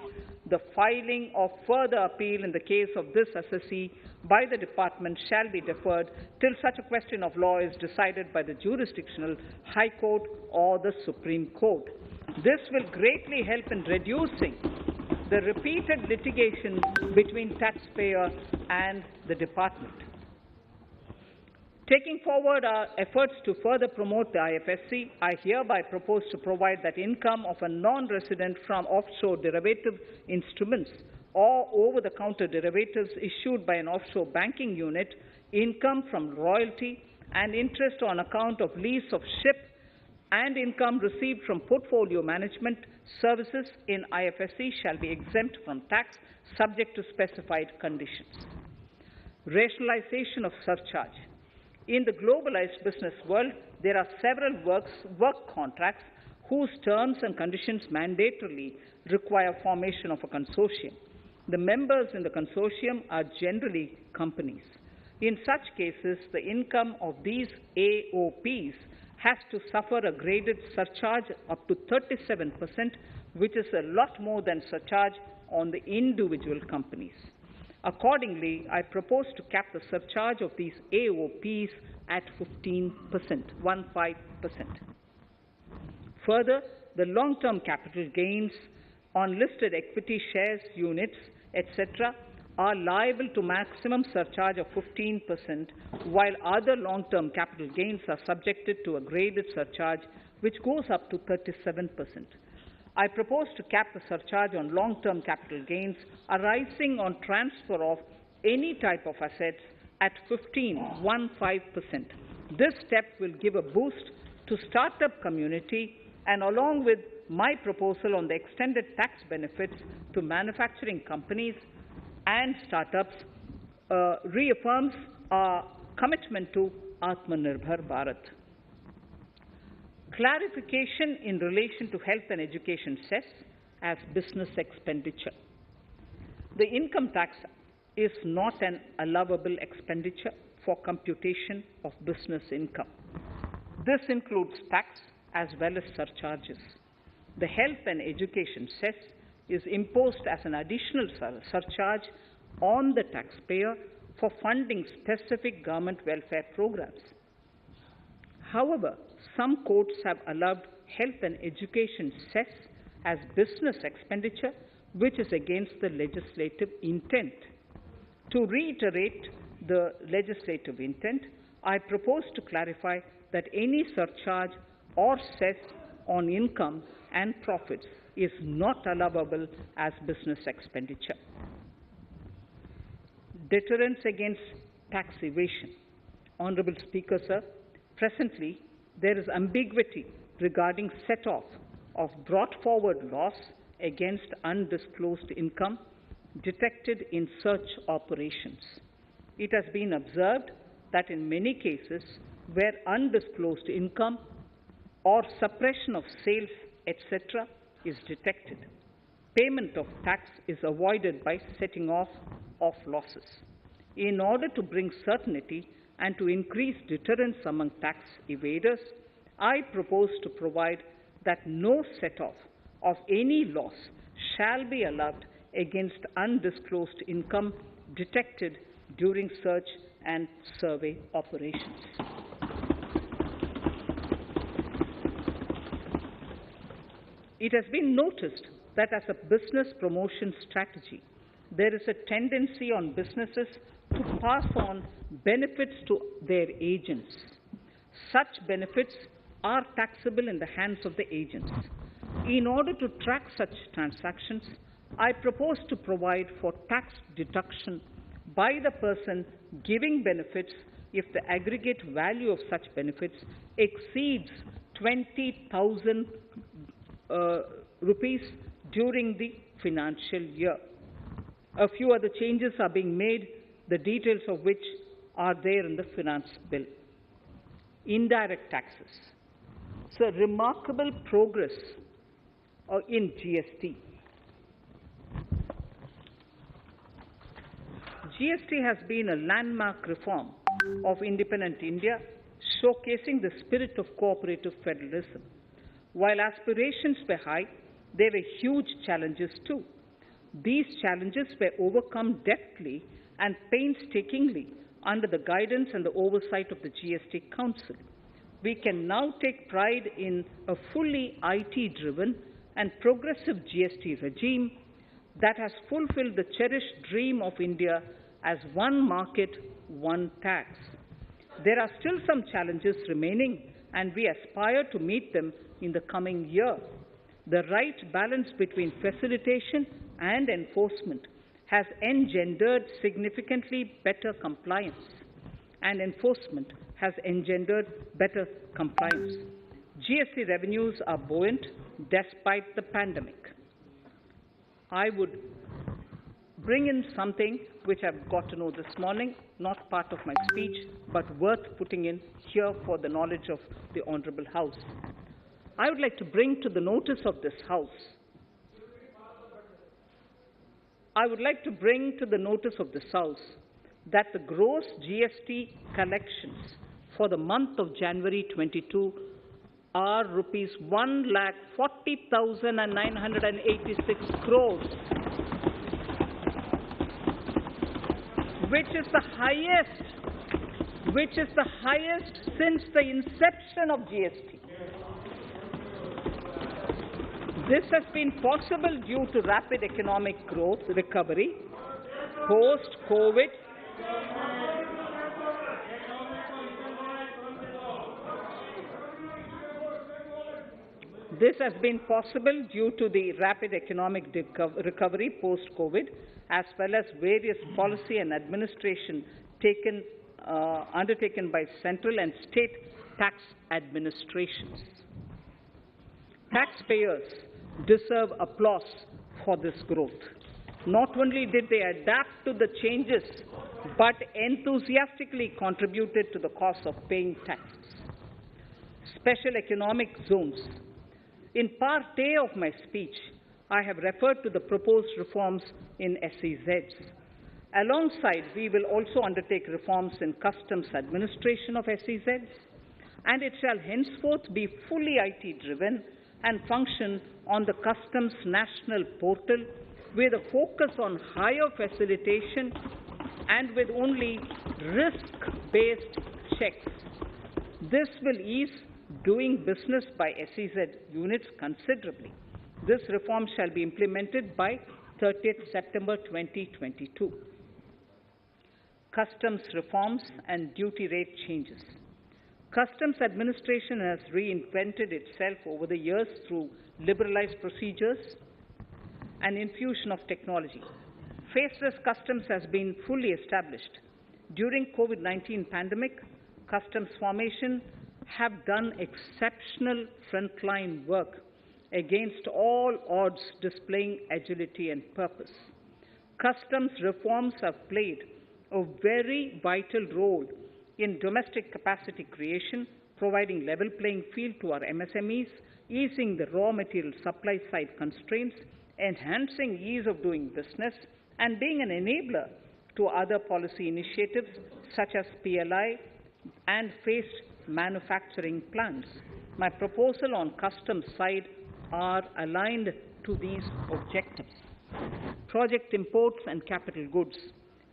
the filing of further appeal in the case of this assessee by the department shall be deferred till such a question of law is decided by the jurisdictional high court or the Supreme Court. This will greatly help in reducing the repeated litigation between taxpayer and the department. Taking forward our efforts to further promote the IFSC, I hereby propose to provide that income of a non-resident from offshore derivative instruments or over-the-counter derivatives issued by an offshore banking unit, income from royalty and interest on account of lease of ship, and income received from portfolio management services in IFSC shall be exempt from tax subject to specified conditions. Rationalization of surcharge. In the globalized business world, there are several work contracts whose terms and conditions mandatorily require formation of a consortium. The members in the consortium are generally companies. In such cases, the income of these AOPs has to suffer a graded surcharge up to 37%, which is a lot more than surcharge on the individual companies. Accordingly, I propose to cap the surcharge of these AOPs at 15%, 15%. Further, the long-term capital gains on listed equity shares, units, etc., are liable to maximum surcharge of 15%, while other long-term capital gains are subjected to a graded surcharge which goes up to 37%. I propose to cap the surcharge on long-term capital gains arising on transfer of any type of assets at 15%. This step will give a boost to startup community, and along with my proposal on the extended tax benefits to manufacturing companies and startups, reaffirms our commitment to aatmanirbhar bharat. Clarification in relation to health and education cess as business expenditure. The income tax is not an allowable expenditure for computation of business income. This includes tax as well as surcharges. The health and education cess is imposed as an additional surcharge on the taxpayer for funding specific government welfare programs. However, some courts have allowed health and education cess as business expenditure, which is against the legislative intent. To reiterate the legislative intent, I propose to clarify that any surcharge or cess on income and profits is not allowable as business expenditure. Deterrence against tax evasion. Honorable Speaker, sir, presently there is ambiguity regarding set-off of brought forward loss against undisclosed income detected in search operations. It has been observed that in many cases where undisclosed income or suppression of sales, etc., is detected, payment of tax is avoided by setting off of losses. In order to bring certainty and to increase deterrence among tax evaders, I propose to provide that no set-off of any loss shall be allowed against undisclosed income detected during search and survey operations. It has been noticed that as a business promotion strategy, there is a tendency on businesses to pass on benefits to their agents. Such benefits are taxable in the hands of the agents. In order to track such transactions, I propose to provide for tax deduction by the person giving benefits if the aggregate value of such benefits exceeds 20,000 rupees during the financial year. A few other changes are being made, the details of which are there in the finance bill. Indirect taxes. So, remarkable progress in GST. GST has been a landmark reform of independent India, showcasing the spirit of cooperative federalism. While aspirations were high, there were huge challenges too. These challenges were overcome deftly and painstakingly under the guidance and the oversight of the GST Council. We can now take pride in a fully IT-driven and progressive GST regime that has fulfilled the cherished dream of India as one market, one tax. There are still some challenges remaining, and we aspire to meet them in the coming year. The right balance between facilitation and enforcement has engendered significantly better compliance, and enforcement has engendered better compliance. GST revenues are buoyant despite the pandemic. I would bring in something which I've got to know this morning, not part of my speech, but worth putting in here for the knowledge of the Honourable House. I would like to bring to the notice of this House that the gross GST collections for the month of January 22 are rupees 1,40,986 crores, which is the highest since the inception of GST. This has been possible due to rapid economic growth, recovery, post-COVID, This has been possible due to the rapid economic recovery post-COVID, as well as various policy and administration undertaken by central and state tax administrations. Taxpayers deserve applause for this growth. Not only did they adapt to the changes, but enthusiastically contributed to the cost of paying taxes. Special economic zones. In part A of my speech, I have referred to the proposed reforms in SEZs. Alongside, we will also undertake reforms in customs administration of SEZs, and it shall henceforth be fully IT-driven and function on the customs national portal with a focus on higher facilitation and with only risk-based checks. This will ease doing business by SEZ units considerably. This reform shall be implemented by 30th September 2022. Customs reforms and duty rate changes. Customs administration has reinvented itself over the years through liberalized procedures and infusion of technology. Faceless customs has been fully established. During COVID-19 pandemic, customs formation have done exceptional frontline work against all odds, displaying agility and purpose. Customs reforms have played a very vital role in domestic capacity creation, providing level playing field to our MSMEs, easing the raw material supply side constraints, enhancing ease of doing business, and being an enabler to other policy initiatives such as PLI and phased manufacturing plans. My proposal on customs side are aligned to these objectives. Project imports and capital goods.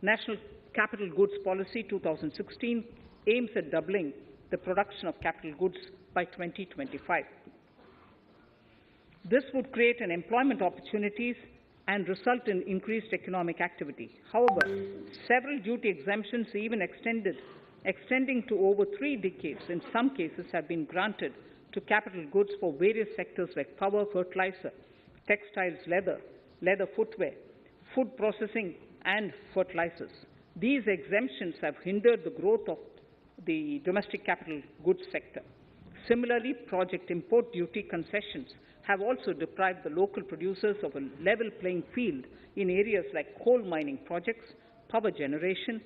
National Capital Goods Policy 2016 aims at doubling the production of capital goods by 2025. This would create an employment opportunities and result in increased economic activity. However, several duty exemptions, even extending to over 3 decades, in some cases have been granted to capital goods for various sectors like power, fertilizer, textiles, leather footwear, food processing, and fertilizers. These exemptions have hindered the growth of the domestic capital goods sector. Similarly, project import duty concessions have also deprived the local producers of a level playing field in areas like coal mining projects, power generation,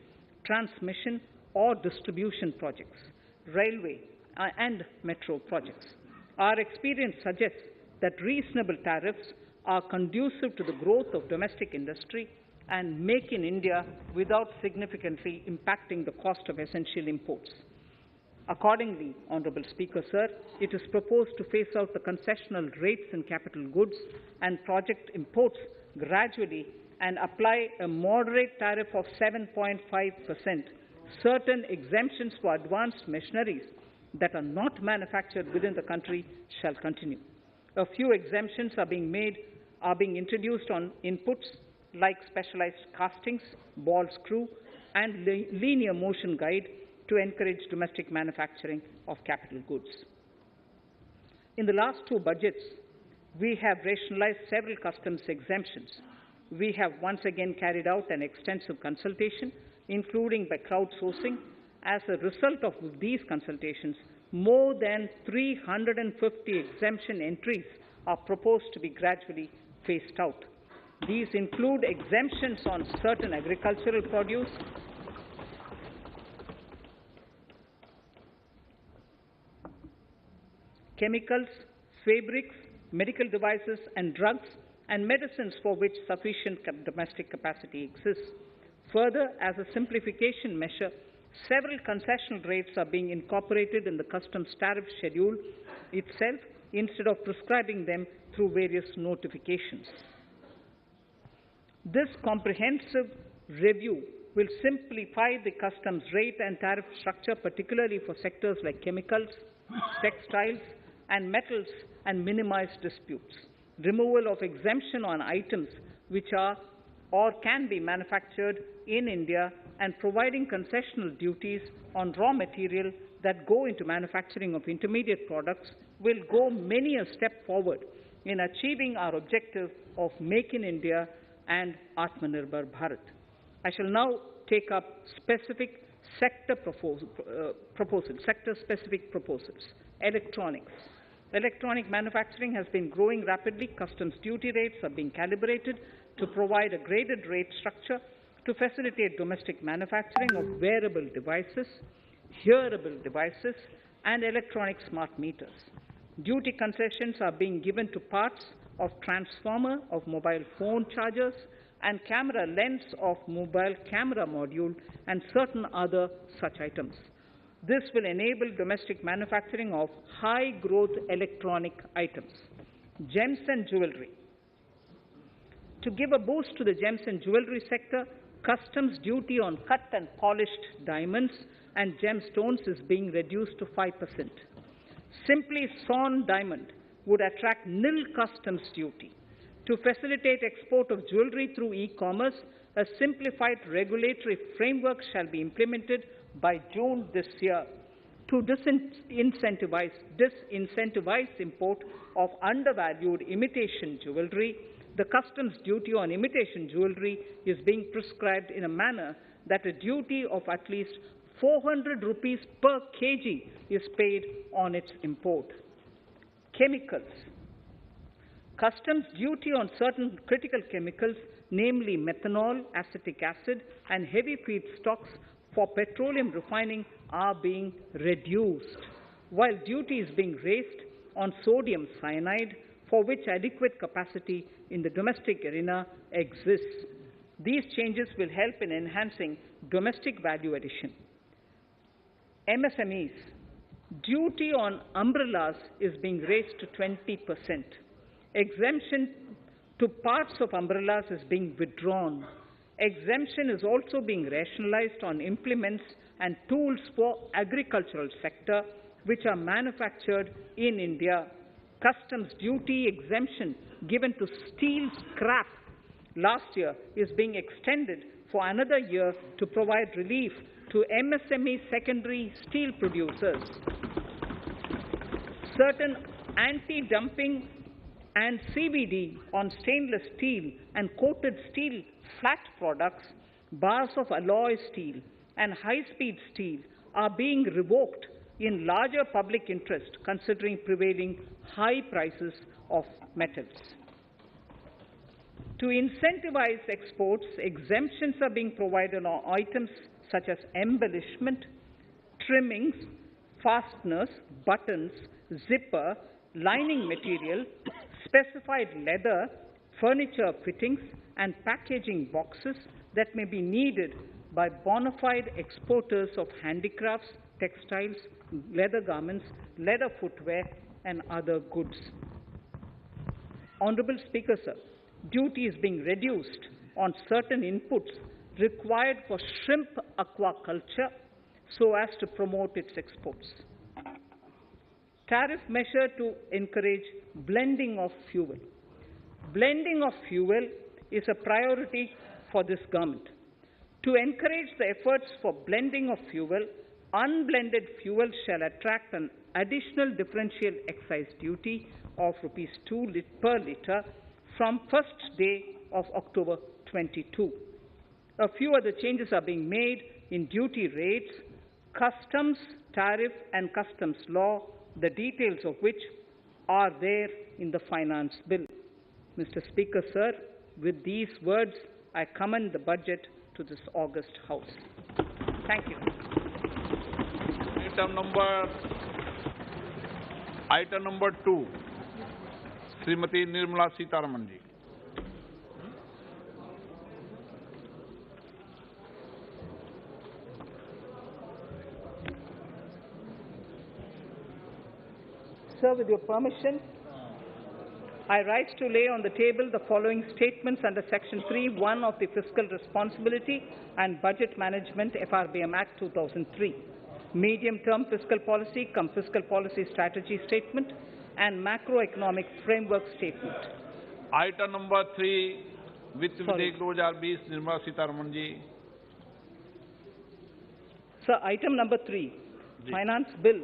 transmission, or distribution projects, railway and metro projects. Our experience suggests that reasonable tariffs are conducive to the growth of domestic industry and make in India without significantly impacting the cost of essential imports. Accordingly, Honourable Speaker, Sir, it is proposed to phase out the concessional rates in capital goods and project imports gradually and apply a moderate tariff of 7.5%. Certain exemptions for advanced machineries that are not manufactured within the country shall continue. A few exemptions are being made are being introduced on inputs like specialized castings, ball screw, and linear motion guide to encourage domestic manufacturing of capital goods. In the last two budgets, we have rationalized several customs exemptions. We have once again carried out an extensive consultation, including by crowdsourcing. As a result of these consultations, more than 350 exemption entries are proposed to be gradually phased out. These include exemptions on certain agricultural produce, chemicals, fabrics, medical devices and drugs, and medicines for which sufficient domestic capacity exists. Further, as a simplification measure, several concessional rates are being incorporated in the customs tariff schedule itself instead of prescribing them through various notifications. This comprehensive review will simplify the customs rate and tariff structure, particularly for sectors like chemicals, textiles, and metals, and minimize disputes. Removal of exemption on items which are or can be manufactured in India, and providing concessional duties on raw material that go into manufacturing of intermediate products will go many a step forward in achieving our objective of Make in India and Atmanirbhar Bharat. I shall now take up specific sector-specific proposals. Electronics. Electronic manufacturing has been growing rapidly. Customs duty rates are being calibrated to provide a graded rate structure to facilitate domestic manufacturing of wearable devices, hearable devices, and electronic smart meters. Duty concessions are being given to parts of transformer of mobile phone chargers and camera lens of mobile camera module and certain other such items. This will enable domestic manufacturing of high-growth electronic items. Gems and jewelry. To give a boost to the gems and jewelry sector, customs duty on cut and polished diamonds and gemstones is being reduced to 5%. Simply sawn diamond would attract nil customs duty. To facilitate export of jewelry through e-commerce, a simplified regulatory framework shall be implemented by June this year to disincentivize import of undervalued imitation jewelry. The customs duty on imitation jewelry is being prescribed in a manner that a duty of at least 400 rupees per kg is paid on its import. Chemicals. Customs duty on certain critical chemicals, namely methanol, acetic acid, and heavy feedstocks for petroleum refining, are being reduced, while duty is being raised on sodium cyanide, for which adequate capacity in the domestic arena exists. These changes will help in enhancing domestic value addition. MSMEs. Duty on umbrellas is being raised to 20%. Exemption to parts of umbrellas is being withdrawn. Exemption is also being rationalized on implements and tools for agricultural sector which are manufactured in India. Customs duty exemption given to steel scrap last year is being extended for another year to provide relief to MSME secondary steel producers. Certain anti-dumping and CVD on stainless steel and coated steel flat products, bars of alloy steel and high-speed steel are being revoked in larger public interest considering prevailing high prices of metals. To incentivize exports, exemptions are being provided on items such as embellishment, trimmings, fasteners, buttons, zipper, lining material, specified leather, furniture fittings, and packaging boxes that may be needed by bona fide exporters of handicrafts, textiles, leather garments, leather footwear, and other goods. Honorable Speaker, sir, duty is being reduced on certain inputs required for shrimp aquaculture so as to promote its exports. Tariff measure to encourage blending of fuel. blending of fuel is a priority for this government. To encourage the efforts for blending of fuel, unblended fuel shall attract an additional differential excise duty of rupees 2 per litre from first day of October 22. A few other changes are being made in duty rates, customs, tariff and customs law, the details of which are there in the finance bill. Mr. Speaker, sir, with these words, I commend the budget to this august House. Thank you. Item number 2, Srimati Nirmala Sitharaman ji. Sir, with your permission, I rise to lay on the table the following statements under Section 3(1) of the Fiscal Responsibility and Budget Management FRBM Act 2003, Medium-Term Fiscal Policy cum Fiscal Policy Strategy Statement and Macroeconomic Framework Statement. Item number 3, Vitt Videk 2020, Nirmala Sitharaman ji. Sir, item number 3, Finance Bill.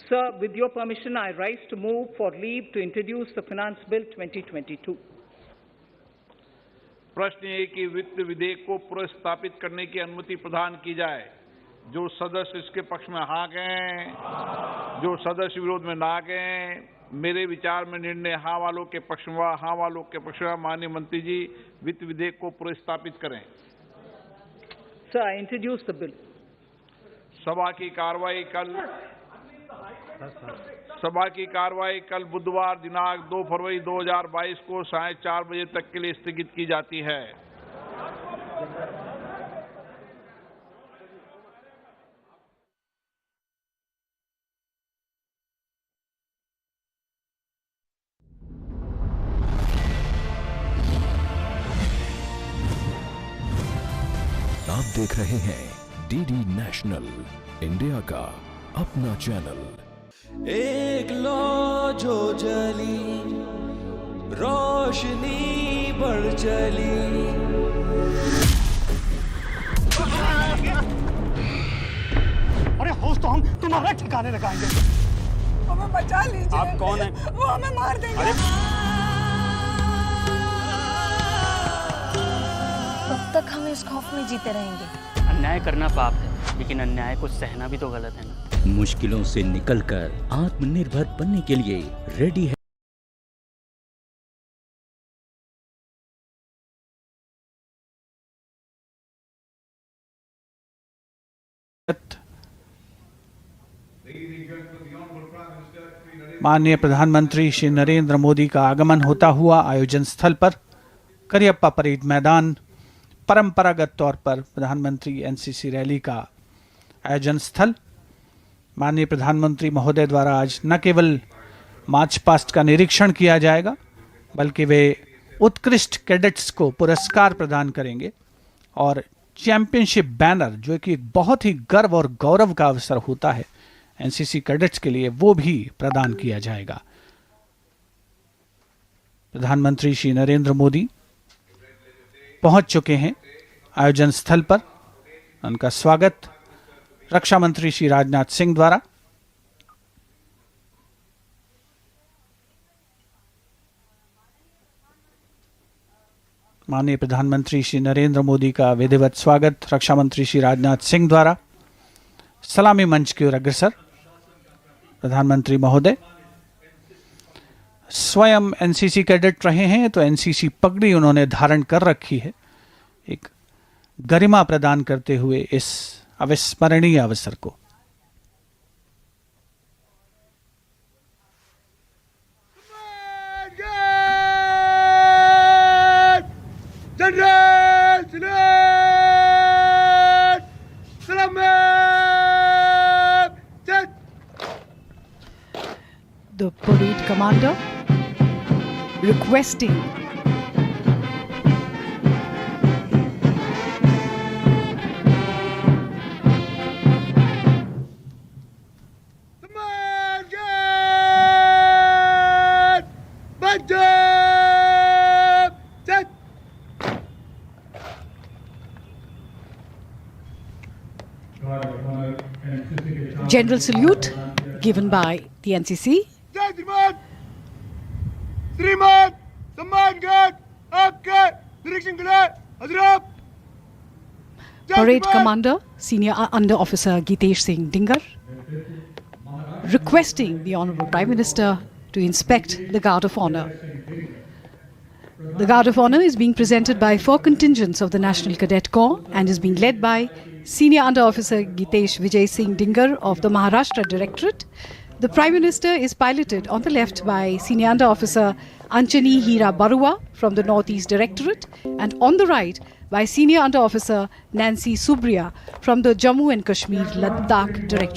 Sir, with your permission, I rise to move for leave to introduce the Finance Bill 2022. प्रश्न ये कि वित्त विधेयक को पुनर्स्थापित करने की अनुमति प्रदान की जाए। जो सदस्य इसके पक्ष में हाँ कहें, जो सदस्य विरोध में ना कहें, मेरे विचार में निर्णय हाँ वालों के पक्ष में, हाँ वालों के पक्ष में। माननीय मंत्री जी, वित्त विधेयक को पुनर्स्थापित करें। Sir, I introduce the bill. सभा की कार्रवाई कल बुधवार दिनांक 2 फरवरी 2022 को 4:30 बजे तक के लिए स्थगित की जाती है। आप देख रहे हैं डीडी नेशनल, इंडिया का अपना चैनल। एक लौ जो जली, रोशनी बढ़ चली। अरे होश तो हम तुम्हारा ठिकाने लगाएंगे। हमें बचा लीजिए। आप कौन हैं? वो हमें मार देंगे। कब तक हम इस खौफ में जीते रहेंगे? अन्याय करना पाप है, लेकिन अन्याय को सहना भी तो गलत है ना। मुश्किलों से निकलकर आत्मनिर्भर बनने के लिए रेडी है। माननीय प्रधानमंत्री श्री नरेंद्र मोदी का आगमन होता हुआ आयोजन स्थल पर करियप्पा परेड मैदान, परंपरागत तौर पर प्रधानमंत्री एनसीसी रैली का आयोजन स्थल। माननीय प्रधानमंत्री महोदय द्वारा आज न केवल मार्च पास्ट का निरीक्षण किया जाएगा, बल्कि वे उत्कृष्ट कैडेट्स को पुरस्कार प्रदान करेंगे और चैंपियनशिप बैनर, जो कि एक बहुत ही गर्व और गौरव का अवसर होता है एनसीसी कैडेट्स के लिए, वो भी प्रदान किया जाएगा। प्रधानमंत्री श्री नरेंद्र मोदी पहुंच चुके हैं आयोजन स्थल पर। उनका स्वागत रक्षा मंत्री श्री राजनाथ सिंह द्वारा। माननीय प्रधानमंत्री श्री नरेंद्र मोदी का विधिवत स्वागत रक्षा मंत्री श्री राजनाथ सिंह द्वारा सलामी मंच की ओर अग्रसर। प्रधानमंत्री महोदय स्वयं एनसीसी कैडेट रहे हैं, तो एनसीसी पगड़ी उन्होंने धारण कर रखी है, एक गरिमा प्रदान करते हुए इस अविस्मरणीय अवसर को। The parade commander requesting General salute given by the NCC. जय श्रीमान श्रीमान सम्मानगढ़ आपके निरीक्षण के लिए हजराब Parade Commander, Senior Under Officer Gitesh Singh Dingar, requesting the Honourable Prime Minister to inspect the Guard of Honour. The Guard of Honour is being presented by 4 contingents of the National Cadet Corps and is being led by Senior Under Officer Gitesh Vijay Singh Dingar of the Maharashtra Directorate. The Prime Minister is piloted on the left by Senior Under Officer Anchani Hira Barua from the Northeast Directorate and on the right by Senior Under Officer Nancy Subriya from the Jammu and Kashmir Ladakh Directorate.